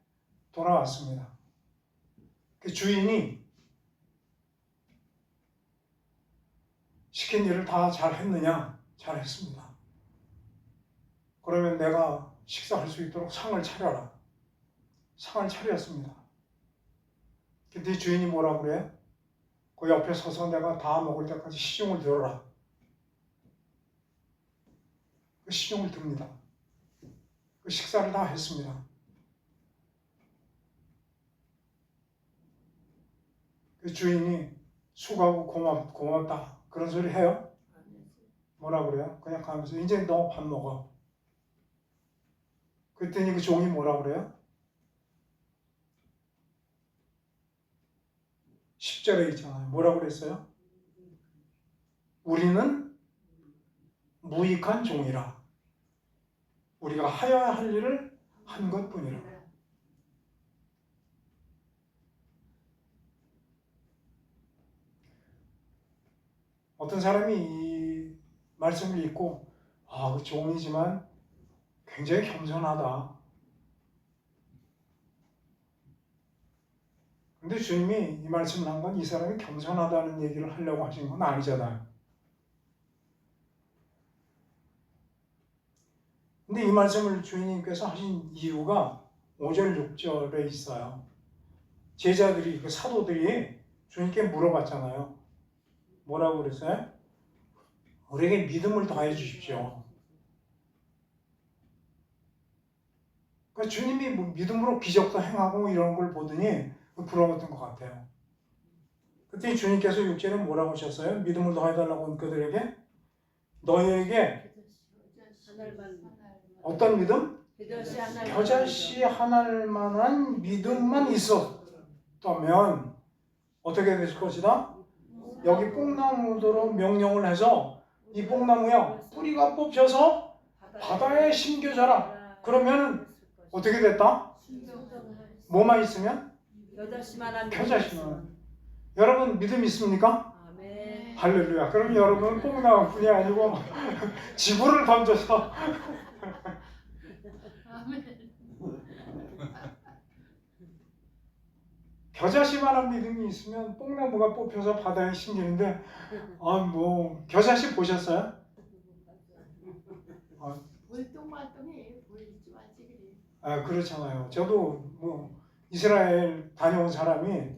S3: 돌아왔습니다. 그 주인이 시킨 일을 다 잘했느냐? 잘했습니다. 그러면 내가 식사할 수 있도록 상을 차려라. 상을 차렸습니다. 근데 주인이 뭐라고 그래요? 그 옆에 서서 내가 다 먹을 때까지 시중을 들어라. 그 시중을 듭니다. 그 식사를 다 했습니다. 그 주인이 수고하고 고맙다 그런 소리 해요? 뭐라 그래요? 그냥 가면서 이제 너 밥 먹어. 그랬더니 그 종이 뭐라 그래요? 10절에 있잖아요. 뭐라 그랬어요? 우리는 무익한 종이라. 우리가 하여야 할 일을 한 것뿐이라. 어떤 사람이 이 말씀을 읽고 그 종이지만 굉장히 겸손하다. 근데 주님이 이 말씀을 한 건 이 사람이 겸손하다는 얘기를 하려고 하신 건 아니잖아요. 근데 이 말씀을 주님께서 하신 이유가 5절, 6절에 있어요. 제자들이, 그 사도들이 주님께 물어봤잖아요. 뭐라고 그랬어요? 우리에게 믿음을 더해 주십시오. 그러니까 주님이 뭐 믿음으로 기적도 행하고 이런 걸 보더니 부러웠던 것 같아요. 그때 주님께서 6절에 뭐라고 하셨어요? 믿음을 더해달라고 한 그들에게 너희에게 어떤 믿음? 겨자씨 하나를 만한 믿음만 있었다면 어떻게 됐을 것이다? 여기 뽕나무도로 명령을 해서 이 뽕나무야 뿌리가 뽑혀서 바다에 심겨져라. 그러면 어떻게 됐다? 뭐만 있으면? 겨자씨만. 여러분 믿음 있습니까?
S4: 아멘.
S3: 할렐루야. 그럼 여러분은 뽕나무뿐이 아니고 지구를 던져서 겨자씨만한 믿음이 있으면 뽕나무가 뽑혀서 바다에 심기는데 뭐 겨자씨 보셨어요?
S5: 월동말동해 보이지 마지 그래.
S3: 그렇잖아요. 저도 뭐 이스라엘 다녀온 사람이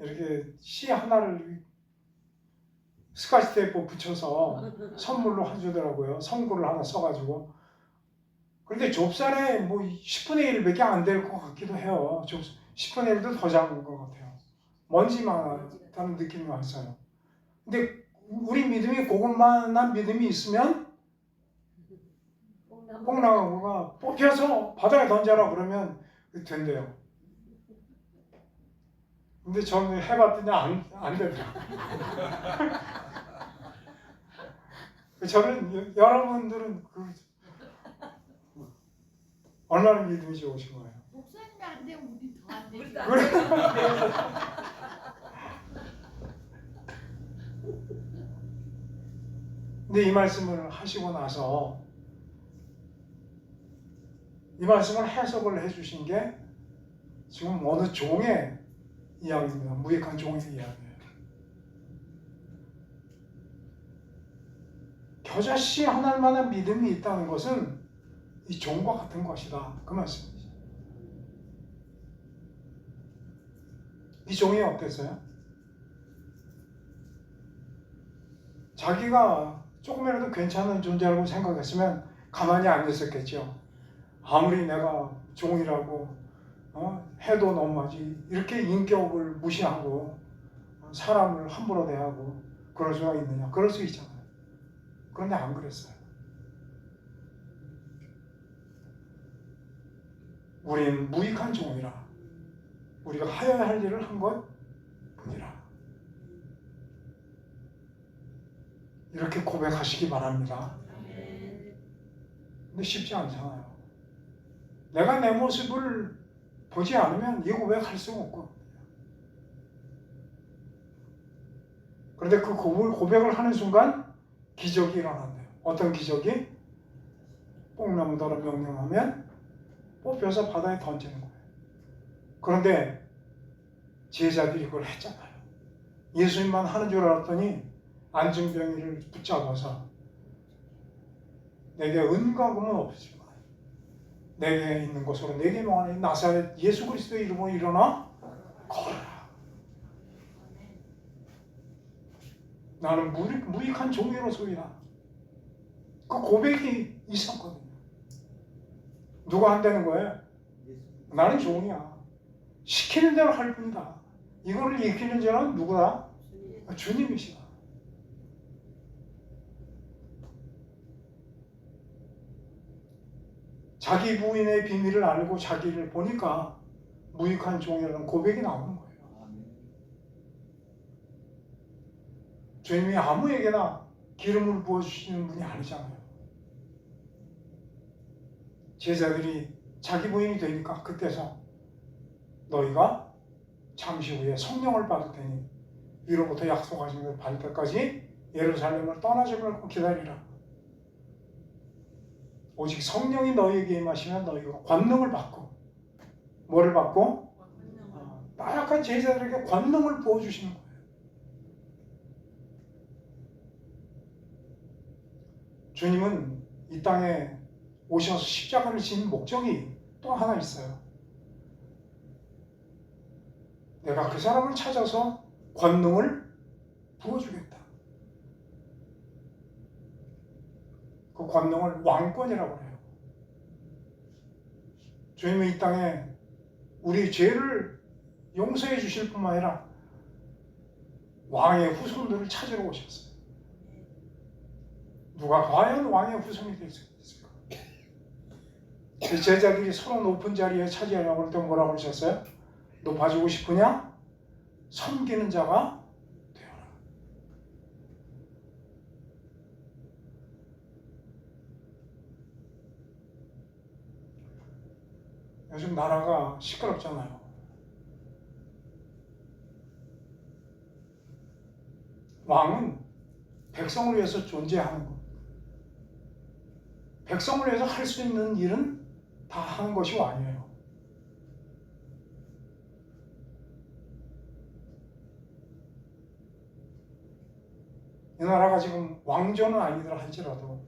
S3: 이렇게 씨 하나를 스카치 테이프 붙여서 선물로 해주더라고요. 성구를 하나 써가지고. 그런데 좁쌀에 뭐 10분의 1밖에 안 될 것 같기도 해요. 10분의 1도 더 작은 것 같아요. 먼지만 다는 느낌이 왔어요. 근데 우리 믿음이 그것만한 믿음이 있으면 뽕나무가 뽑혀서 바다에 던져라 그러면 된대요. 근데 저는 해봤더니 안 되더라고요. 저는 여러분들은 얼마나 믿음이 좋으신 거예요.
S5: 목사님이 안 돼, 우리 더 안 되지.
S3: 근데 이 말씀을 하시고 나서 이 말씀을 해석을 해주신 게 지금 어느 종의 이야기입니다. 무익한 종의 이야기예요. 겨자씨 하나만한 믿음이 있다는 것은 이 종과 같은 것이다. 그 말씀이죠. 이 종이 어땠어요? 자기가 조금이라도 괜찮은 존재라고 생각했으면 가만히 안 있었겠죠. 아무리 내가 종이라고 해도 너무하지 이렇게 인격을 무시하고 사람을 함부로 대하고 그럴 수가 있느냐. 그럴 수 있잖아요. 그런데 안 그랬어요. 우린 무익한 종이라 우리가 하여야 할 일을 한 것 뿐이라 이렇게 고백하시기 바랍니다. 근데 쉽지 않잖아요. 내가 내 모습을 보지 않으면 이 고백할 수 없고 그런데 그 고백을 하는 순간 기적이 일어난대요. 어떤 기적이? 뽕나무더러 명령하면 뽑혀서 바다에 던지는 거예요. 그런데 제자들이 그걸 했잖아요. 예수님만 하는 줄 알았더니 안증병이를 붙잡아서 내게 은과 금은 없지만 내게 있는 것으로 내게 명하니 나사렛 예수 그리스도의 이름으로 일어나 걸어라. 나는 무익한 종이로소이다. 그 고백이 있었거든요. 누가 한다는 거예요? 나는 종이야. 시키는 대로 할 뿐이다. 이거를 이기는 자는 누구다? 주님이시다. 자기 부인의 비밀을 알고 자기를 보니까 무익한 종이라는 고백이 나오는 거예요. 주님이 아무에게나 기름을 부어주시는 분이 아니잖아요. 제자들이 자기 부인이 되니까 그때서 너희가 잠시 후에 성령을 받을 테니 위로부터 약속하신 것을 받을 때까지 예루살렘을 떠나지 말고 기다리라. 오직 성령이 너희에게 임하시면 너희가 권능을 받고 뭐를 받고? 나약한 제자들에게 권능을 부어주시는 거예요. 주님은 이 땅에 오셔서 십자가를 지는 목적이 또 하나 있어요. 내가 그 사람을 찾아서 권능을 부어주겠다. 그 권능을 왕권이라고 해요. 주님은 이 땅에 우리 죄를 용서해 주실 뿐만 아니라 왕의 후손들을 찾으러 오셨어요. 누가 과연 왕의 후손이 될 수 있을까? 제자들이 서로 높은 자리에 차지하려고 할 때 뭐라고 하셨어요? 높아지고 싶으냐? 섬기는 자가 되어라. 요즘 나라가 시끄럽잖아요. 왕은 백성을 위해서 존재하는 것. 백성을 위해서 할 수 있는 일은 다 하는 것이 왕이에요. 이 나라가 지금 왕조는 아니더라 할지라도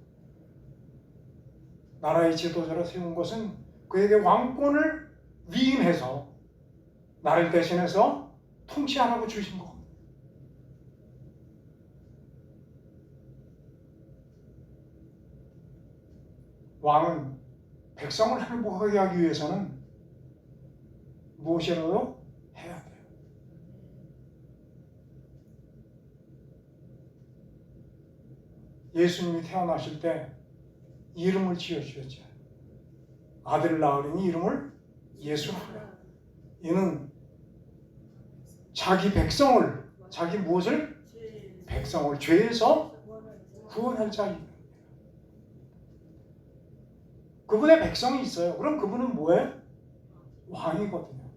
S3: 나라의 지도자를 세운 것은 그에게 왕권을 위임해서 나를 대신해서 통치하라고 주신 겁니다. 왕은 백성을 행복하게 하기 위해서는 무엇이라도 해야 돼요. 예수님이 태어나실 때 이름을 지어주셨죠. 아들을 낳으려니 이름을 예수라 하라. 이는 자기 백성을, 자기 무엇을? 백성을 죄에서 구원할 자입니다. 그분의 백성이 있어요. 그럼 그분은 뭐예요? 왕이거든요.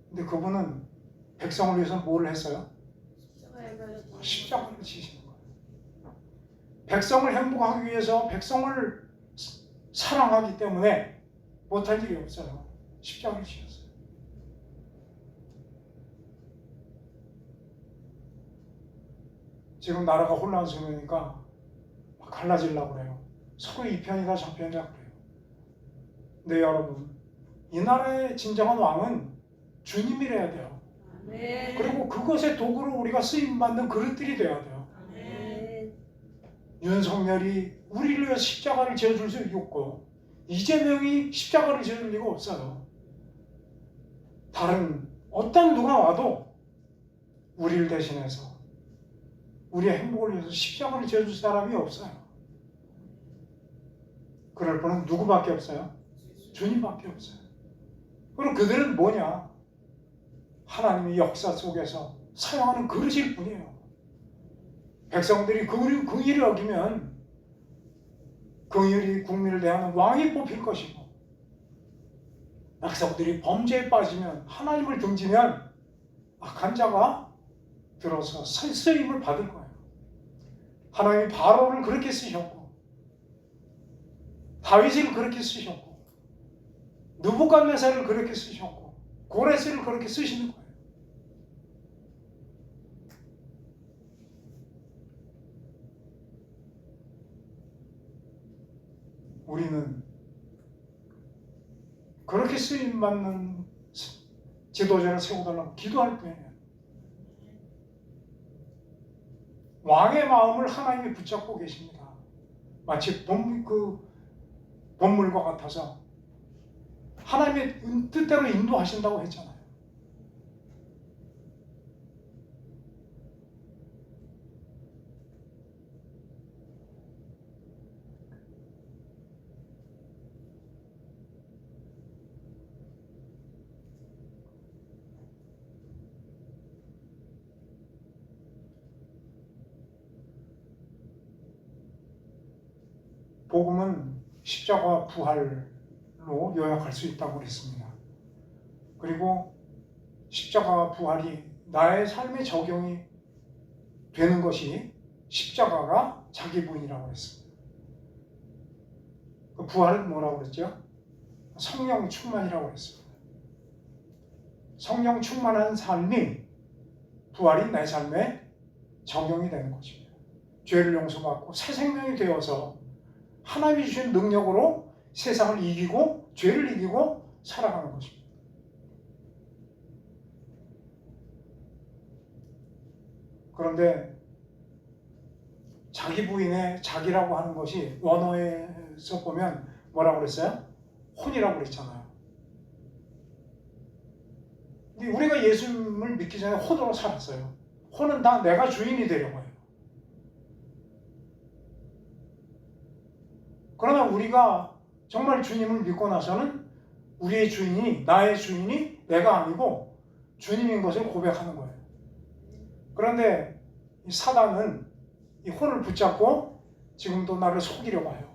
S3: 근데 그분은 백성을 위해서 뭘 했어요? 십자가를 지시는 거예요. 백성을 행복하기 위해서 백성을 사랑하기 때문에 못할 일이 없어요. 십자가를 지셨어요. 지금 나라가 혼란스러우니까 막 갈라지려고 그래요. 서로 이 편이다 저 편이다 그래요. 근데 여러분, 이 나라의 진정한 왕은 주님이래야 돼요.
S4: 아멘.
S3: 그리고 그것의 도구로 우리가 쓰임받는 그릇들이 돼야 돼요.
S4: 아멘.
S3: 윤석열이 우리를 위해 십자가를 지어줄 수 없고 이재명이 십자가를 지어줄 리가 없어요. 다른 어떤 누가 와도 우리를 대신해서 우리의 행복을 위해서 십자가를 지어줄 사람이 없어요. 그럴 분은 누구밖에 없어요? 주님밖에 없어요. 그럼 그들은 뭐냐? 하나님의 역사 속에서 사용하는 그릇일 뿐이에요. 백성들이 그 일을 어기면 그 일이 국민을 대하는 왕이 뽑힐 것이고, 백성들이 범죄에 빠지면, 하나님을 등지면 악한 자가 들어서 쓰임을 받을 거예요. 하나님이 바로를 그렇게 쓰셨고, 다윗을 그렇게 쓰셨고, 느부갓네살을 그렇게 쓰셨고, 고레스를 그렇게 쓰시는 거예요. 우리는 그렇게 쓰임받는 지도자를 세워달라고 기도할 뿐이에요. 왕의 마음을 하나님이 붙잡고 계십니다. 마치 본물과 같아서 하나님의 뜻대로 인도하신다고 했잖아요. 복음은 십자가 부활로 요약할 수 있다고 그랬습니다. 그리고 십자가 부활이 나의 삶에 적용이 되는 것이 십자가가 자기 부인이라고 그랬습니다. 그 부활은 뭐라고 그랬죠? 성령 충만이라고 그랬습니다. 성령 충만한 삶이 부활이 내 삶에 적용이 되는 것입니다. 죄를 용서받고 새 생명이 되어서 하나님이 주신 능력으로 세상을 이기고 죄를 이기고 살아가는 것입니다. 그런데 자기 부인의 자기라고 하는 것이 원어에서 보면 뭐라고 그랬어요? 혼이라고 그랬잖아요. 근데 우리가 예수님을 믿기 전에 혼으로 살았어요. 혼은 다 내가 주인이 되려고 해요. 그러나 우리가 정말 주님을 믿고 나서는 우리의 주인이, 나의 주인이 내가 아니고 주님인 것을 고백하는 거예요. 그런데 이 사단은 이 혼을 붙잡고 지금도 나를 속이려고 해요.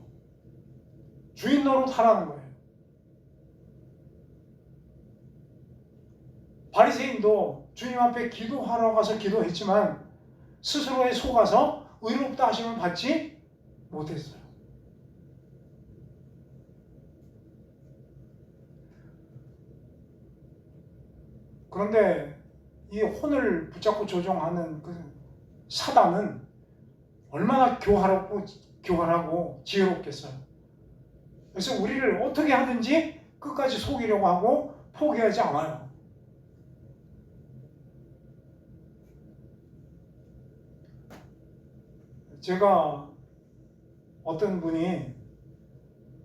S3: 주인 노릇하라는 거예요. 바리새인도 주님 앞에 기도하러 가서 기도했지만 스스로에 속아서 의롭다 하심을 받지 못했어요. 그런데 이 혼을 붙잡고 조종하는 그 사단은 얼마나 교활하고 지혜롭겠어요. 그래서 우리를 어떻게 하든지 끝까지 속이려고 하고 포기하지 않아요. 제가 어떤 분이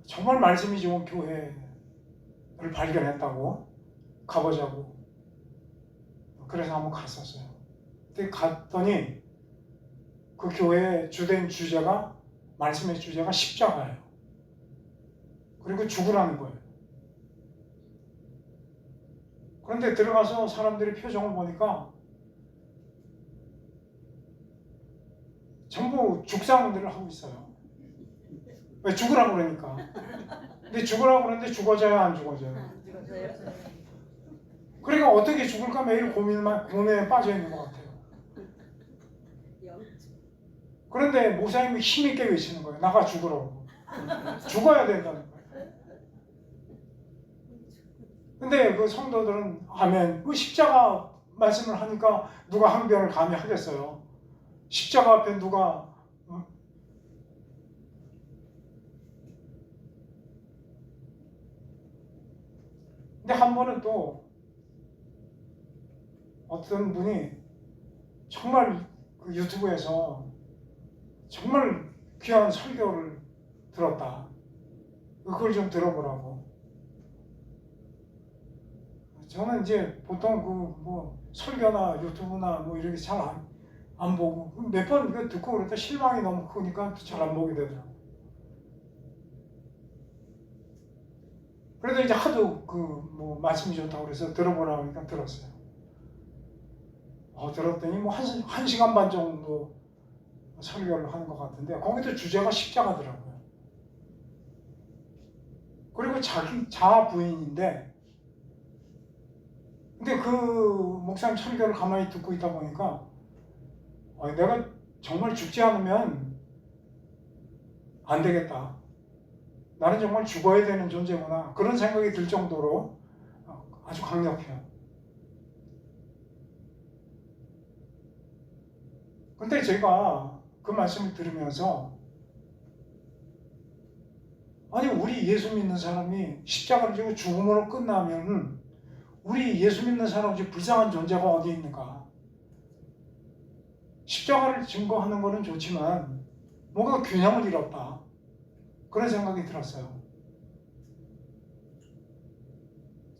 S3: 정말 말씀이 좋은 교회를 발견했다고 가보자고 그래서 한번 갔었어요. 근데 갔더니 그 교회의 주된 주제가 말씀의 주제가 십자가예요. 그리고 죽으라는 거예요. 그런데 들어가서 사람들의 표정을 보니까 전부 죽상들을 하고 있어요. 왜 죽으라고 그러니까. 근데 죽으라고 그러는데 죽어져요, 안 죽어져요? 그러니까 어떻게 죽을까 매일 고민에 빠져 있는 것 같아요. 그런데 목사님이 힘있게 외치는 거예요. 나가 죽으라고. 죽어야 된다는 거예요. 근데 그 성도들은 아멘. 그 십자가 말씀을 하니까 누가 항변을 감히 하겠어요. 십자가 앞에 누가 근데 한 번은 또 어떤 분이 정말 그 유튜브에서 정말 귀한 설교를 들었다. 그걸 좀 들어보라고. 저는 이제 보통 그 뭐 설교나 유튜브나 뭐 이렇게 잘 안 보고 몇 번 듣고 그랬다 실망이 너무 크니까 잘 안 보게 되더라고요. 그래도 이제 하도 그 뭐 말씀이 좋다고 그래서 들어보라고 하니까 들었어요. 들었더니 뭐 한 시간 반 정도 설교를 하는 것 같은데 거기도 주제가 십자가더라고요. 그리고 자아 부인인데 근데 그 목사님 설교를 가만히 듣고 있다 보니까 내가 정말 죽지 않으면 안 되겠다. 나는 정말 죽어야 되는 존재구나. 그런 생각이 들 정도로 아주 강력해요. 근데 제가 그 말씀을 들으면서 아니 우리 예수 믿는 사람이 십자가를 지고 죽음으로 끝나면 우리 예수 믿는 사람이 불쌍한 존재가 어디 있는가? 십자가를 증거하는 것은 좋지만 뭔가 균형을 잃었다. 그런 생각이 들었어요.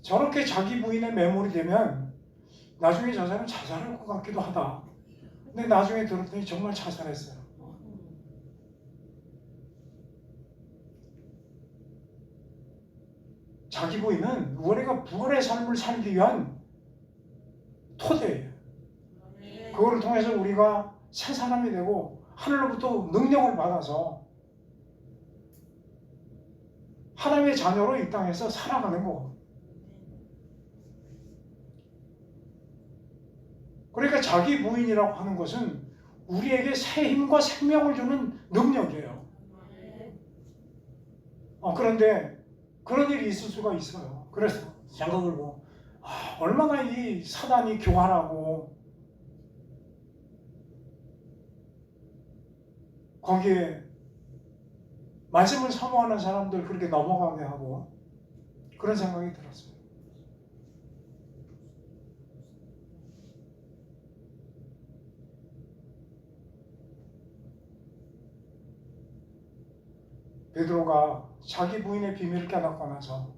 S3: 저렇게 자기 부인의 매몰이 되면 나중에 저 사람은 자살할 것 같기도 하다. 근데 나중에 들었더니 정말 자살했어요. 자기 부인은 우리가 부활의 삶을 살기 위한 토대예요. 그거를 통해서 우리가 새 사람이 되고 하늘로부터 능력을 받아서 하나님의 자녀로 이 땅에서 살아가는 거. 그러니까 자기 부인이라고 하는 것은 우리에게 새 힘과 생명을 주는 능력이에요. 그런데 그런 일이 있을 수가 있어요. 그래서 생각을 보고 얼마나 이 사단이 교활하고 거기에 말씀을 사모하는 사람들 그렇게 넘어가게 하고 그런 생각이 들었어요. 베드로가 자기 부인의 비밀을 깨닫고 나서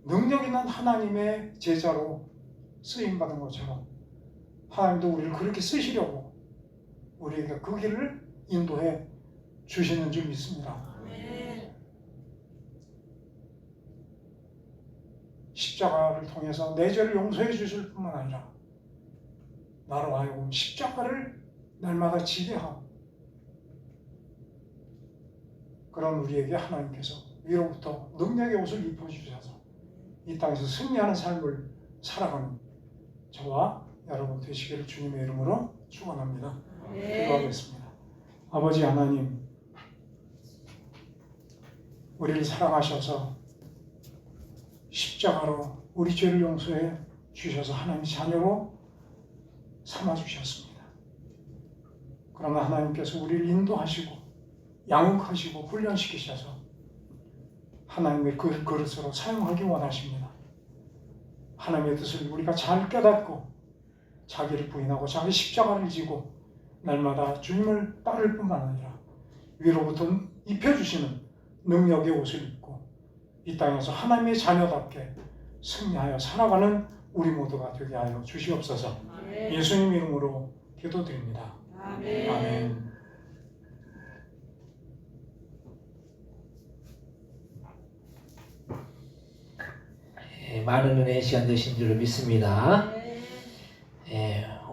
S3: 능력 있는 하나님의 제자로 쓰임받은 것처럼 하나님도 우리를 그렇게 쓰시려고 우리에게 그 길을 인도해 주시는 줄 믿습니다. 십자가를 통해서 내 죄를 용서해 주실 뿐만 아니라 나로 하여금 십자가를 날마다 지게 하고 그런 우리에게 하나님께서 위로부터 능력의 옷을 입혀주셔서 이 땅에서 승리하는 삶을 살아가는 저와 여러분 되시기를 주님의 이름으로 축원합니다. 기도하겠습니다. 아버지 하나님, 우리를 사랑하셔서 십자가로 우리 죄를 용서해 주셔서 하나님 자녀로 삼아주셨습니다. 그러나 하나님께서 우리를 인도하시고 양육하시고 훈련시키셔서 하나님의 그 그릇으로 사용하기 원하십니다. 하나님의 뜻을 우리가 잘 깨닫고 자기를 부인하고 자기 십자가를 지고 날마다 주님을 따를 뿐만 아니라 위로부터 입혀주시는 능력의 옷을 입고 이 땅에서 하나님의 자녀답게 승리하여 살아가는 우리 모두가 되게 하여 주시옵소서. 예수님 이름으로 기도드립니다. 아멘.
S6: 많은 은혜의 시간 되신 줄로 믿습니다.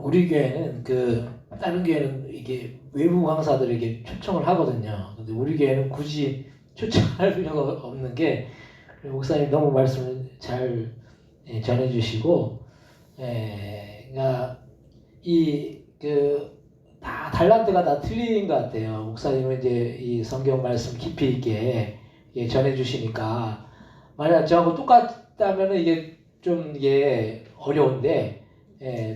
S6: 우리 교회는 다른 교회는 이게 외부 강사들에게 초청을 하거든요. 근데 우리 교회는 굳이 초청할 필요가 없는 게 목사님 너무 말씀을 잘 전해주시고, 그러니까 다 달란트가 다 틀린 것 같아요. 목사님은 이제 이 성경 말씀 깊이 있게 전해주시니까 만약 저하고 똑같다면 이게 어려운데,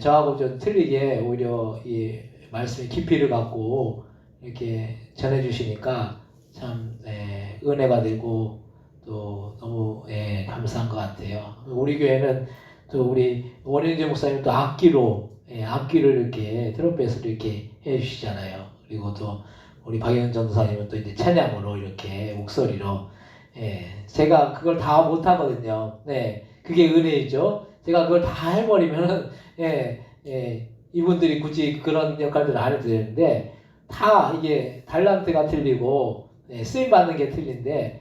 S6: 저하고 좀 틀리게 오히려 이 말씀의 깊이를 갖고 이렇게 전해주시니까 참 은혜가 되고 또 너무 감사한 것 같아요. 우리 교회는 또 우리 원인재 목사님 또 악기를 이렇게 트럼펫으로 이렇게 해주시잖아요. 그리고 또 우리 박영현 전도사님은 또 이제 찬양으로 이렇게 목소리로 제가 그걸 다 못하거든요. 그게 은혜이죠. 제가 그걸 다 해버리면은 이분들이 굳이 그런 역할들을 안 해도 되는데 다 이게 달란트가 틀리고 쓰임 받는 게 틀린데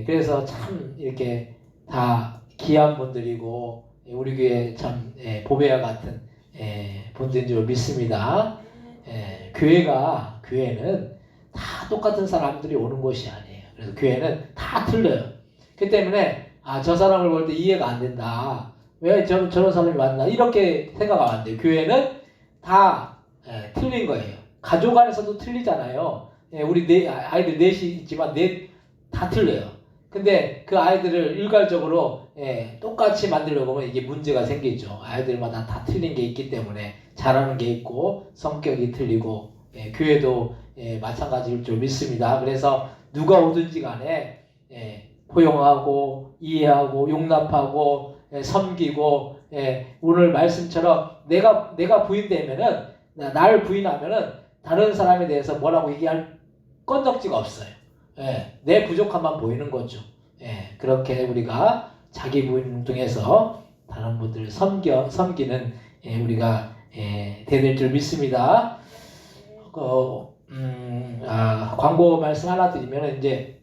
S6: 그래서 참 이렇게 다 귀한 분들이고 우리 교회 참 보배와 같은 분들인 줄 믿습니다. 교회는 다 똑같은 사람들이 오는 곳이 아니에요. 그래서 교회는 다 틀려요. 그 때문에 저 사람을 볼 때 이해가 안 된다. 왜 저런 사람이 왔나? 이렇게 생각하면 안 돼요. 교회는 다 틀린 거예요. 가족 안에서도 틀리잖아요. 우리 아이들 넷이 있지만 다 틀려요. 근데 그 아이들을 일괄적으로 똑같이 만들려고 하면 이게 문제가 생기죠. 아이들마다 다 틀린 게 있기 때문에 잘하는 게 있고 성격이 틀리고 교회도 마찬가지일 줄 믿습니다. 그래서 누가 오든지 간에 포용하고 이해하고 용납하고 섬기고 오늘 말씀처럼 내가 부인되면은 나를 부인하면은 다른 사람에 대해서 뭐라고 얘기할 건덕지가 없어요. 내 부족함만 보이는 거죠. 그렇게 우리가 자기 부인 통해서 다른 분들을 섬기는 우리가 되될 줄 믿습니다. 광고 말씀 하나 드리면 이제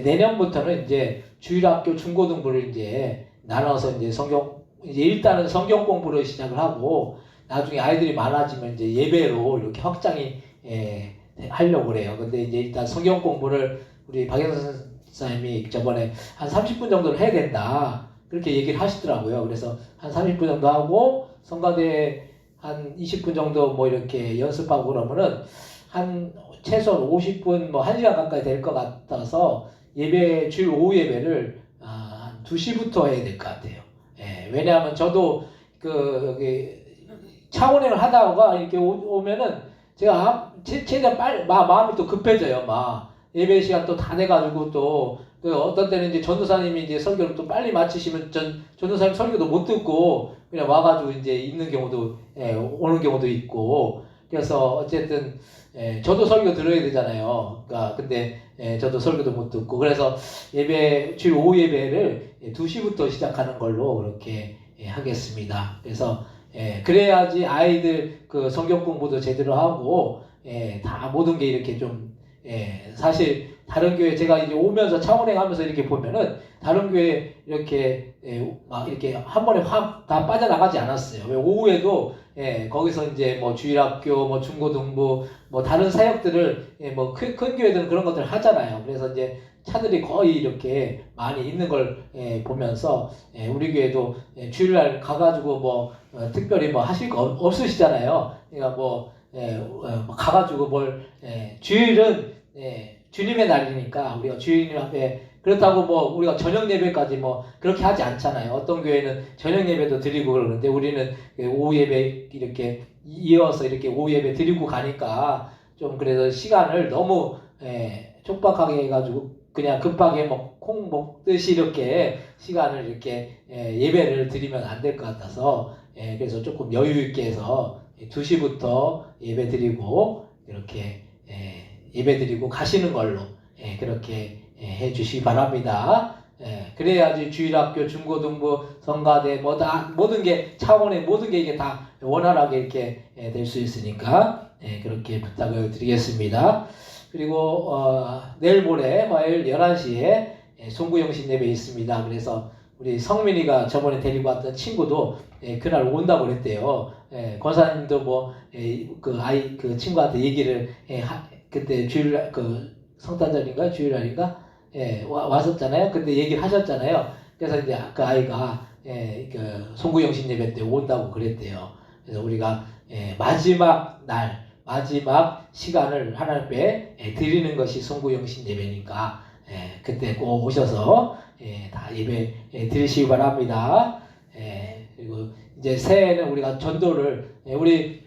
S6: 내년부터는 이제 주일학교 중고등부를 이제 나눠서 이제 일단은 성경 공부를 시작을 하고 나중에 아이들이 많아지면 이제 예배로 이렇게 확장이 하려고 그래요. 근데 이제 일단 성경 공부를 우리 박영선 선생님이 저번에 한 30분 정도를 해야 된다. 그렇게 얘기를 하시더라고요. 그래서 한 30분 정도 하고 성가대 한 20분 정도 뭐 이렇게 연습하고 그러면은 한 최소한 50분 뭐 1시간 가까이 될 것 같아서 주일 오후 예배를 한 2시부터 해야 될 것 같아요. 왜냐하면 저도 여기 창원행을 하다가 이렇게 오면은 제가 최대한 마음이 또 급해져요. 예배 시간 또 다 돼가지고 또 어떤 때는 이제 전도사님이 이제 설교를 또 빨리 마치시면 전도사님 설교도 못 듣고 그냥 와가지고 이제 있는 경우도 오는 경우도 있고 그래서 어쨌든 저도 설교 들어야 되잖아요. 근데 저도 설교도 못 듣고 그래서 주일 오후 예배를 2시부터 시작하는 걸로 그렇게 하겠습니다. 그래서 그래야지 아이들 성경 공부도 제대로 하고 다 모든 게 이렇게 좀 사실 다른 교회 제가 이제 오면서 창원행 하면서 이렇게 보면은 다른 교회 이렇게 한 번에 확 다 빠져나가지 않았어요. 왜 오후에도 거기서 이제 뭐 주일학교 뭐 중고등부 뭐 다른 사역들을 뭐 큰 교회들은 그런 것들을 하잖아요. 그래서 이제 차들이 거의 이렇게 많이 있는 걸 보면서 우리 교회도 주일날 가가지고 뭐 특별히 뭐 하실 거 없으시잖아요. 그러니까 가가지고 주일은 주님의 날이니까 우리가 주님 앞에 그렇다고 뭐 우리가 저녁 예배까지 뭐 그렇게 하지 않잖아요. 어떤 교회는 저녁 예배도 드리고 그러는데 우리는 오후 예배 이렇게 이어서 이렇게 오후 예배 드리고 가니까 좀 그래서 시간을 너무 촉박하게 해가지고 그냥 급하게 뭐 콩 먹듯이 이렇게 시간을 이렇게 예배를 드리면 안 될 것 같아서 그래서 조금 여유 있게 해서 2시부터 예배 드리고 이렇게 예배 드리고 가시는 걸로 그렇게 해 주시기 바랍니다. 그래야지 주일학교, 중고등부, 성가대 모든 게 차원의 모든 게 이게 다 원활하게 이렇게 될 수 있으니까 그렇게 부탁을 드리겠습니다. 그리고 내일 모레 화요일 11시에 송구영신 예배 있습니다. 그래서 우리 성민이가 저번에 데리고 왔던 친구도 그날 온다고 그랬대요. 권사님도 뭐 그 친구한테 얘기를 그때 주일 그 성탄절인가 주일날인가 왔었잖아요. 근데 얘기를 하셨잖아요. 그래서 이제 그 아이가 그 송구영신 예배 때 온다고 그랬대요. 그래서 우리가 마지막 날 마지막 시간을 하나님께 드리는 것이 송구영신 예배니까 그때 꼭 오셔서 다 예배 드리시기 바랍니다. 그리고 이제 새해에는 우리가 전도를 우리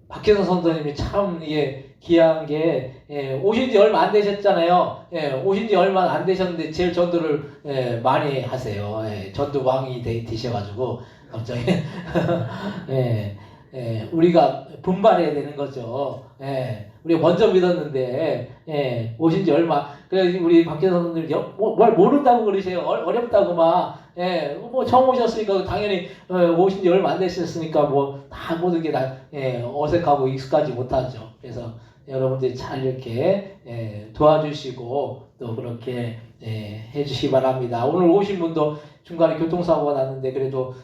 S6: 박혜선 선생님이 참 이게 귀한 게 오신 지 얼마 안 되셨잖아요. 오신 지 얼마 안 되셨는데 제일 전도를 많이 하세요. 전도왕이 되셔가지고 갑자기 우리가 분발해야 되는 거죠. 우리가 먼저 믿었는데 오신 지 얼마 그래 우리 박혜선 선생님 뭘 모른다고 그러세요. 어렵다고 막 뭐 처음 오셨으니까 당연히 오신 지 얼마 안 되셨으니까 뭐 다 모든 게 다 어색하고 익숙하지 못하죠. 그래서 여러분들이 잘 이렇게 도와주시고 또 그렇게 해주시기 바랍니다. 오늘 오신 분도 중간에 교통사고가 났는데 그래도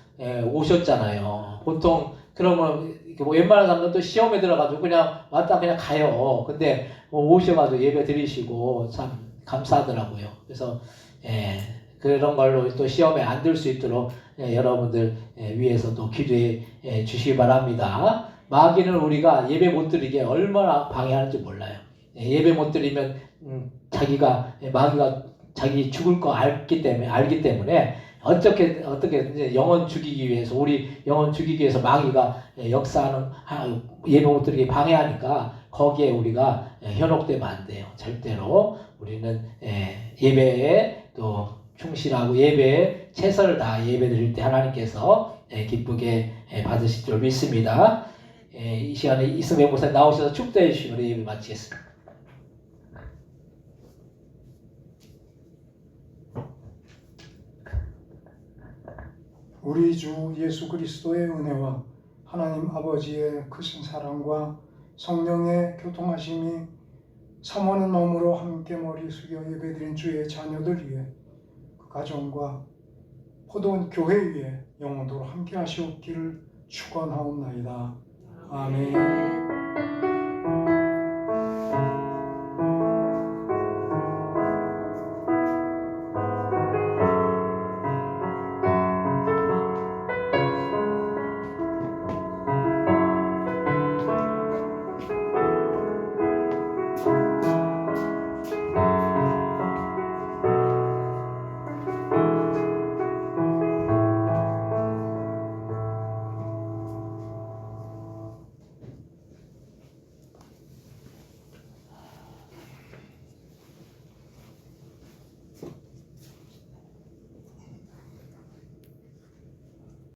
S6: 오셨잖아요. 보통 그러면 뭐 웬만한 사람들은 또 시험에 들어가지고 그냥 왔다 그냥 가요. 근데 오셔가지고 예배 드리시고 참 감사하더라고요. 그래서 그런 걸로 또 시험에 안 들 수 있도록 여러분들 위해서도 기도해 주시기 바랍니다. 마귀는 우리가 예배 못 드리게 얼마나 방해하는지 몰라요. 예배 못 드리면 마귀가 자기 죽을 거 알기 때문에 어떻게 이제 영혼 죽이기 위해서 우리 영혼 죽이기 위해서 마귀가 역사하는 예배 못 드리게 방해하니까 거기에 우리가 현혹되면 안 돼요. 절대로 우리는 예배에 또 충실하고 예배에 최선을 다해 예배 드릴 때 하나님께서 기쁘게 받으실 줄 믿습니다. 이 시간에 이승배 목사님 나오셔서 축도해 주시면 예배 마치겠습니다.
S3: 우리 주 예수 그리스도의 은혜와 하나님 아버지의 크신 사랑과 성령의 교통하심이 사모하는 마음으로 함께 머리 숙여 예배드린 주의 자녀들 위해 그 가정과 포도원 교회 위에 영원토록 함께 하시옵기를 축원하옵나이다. 아멘.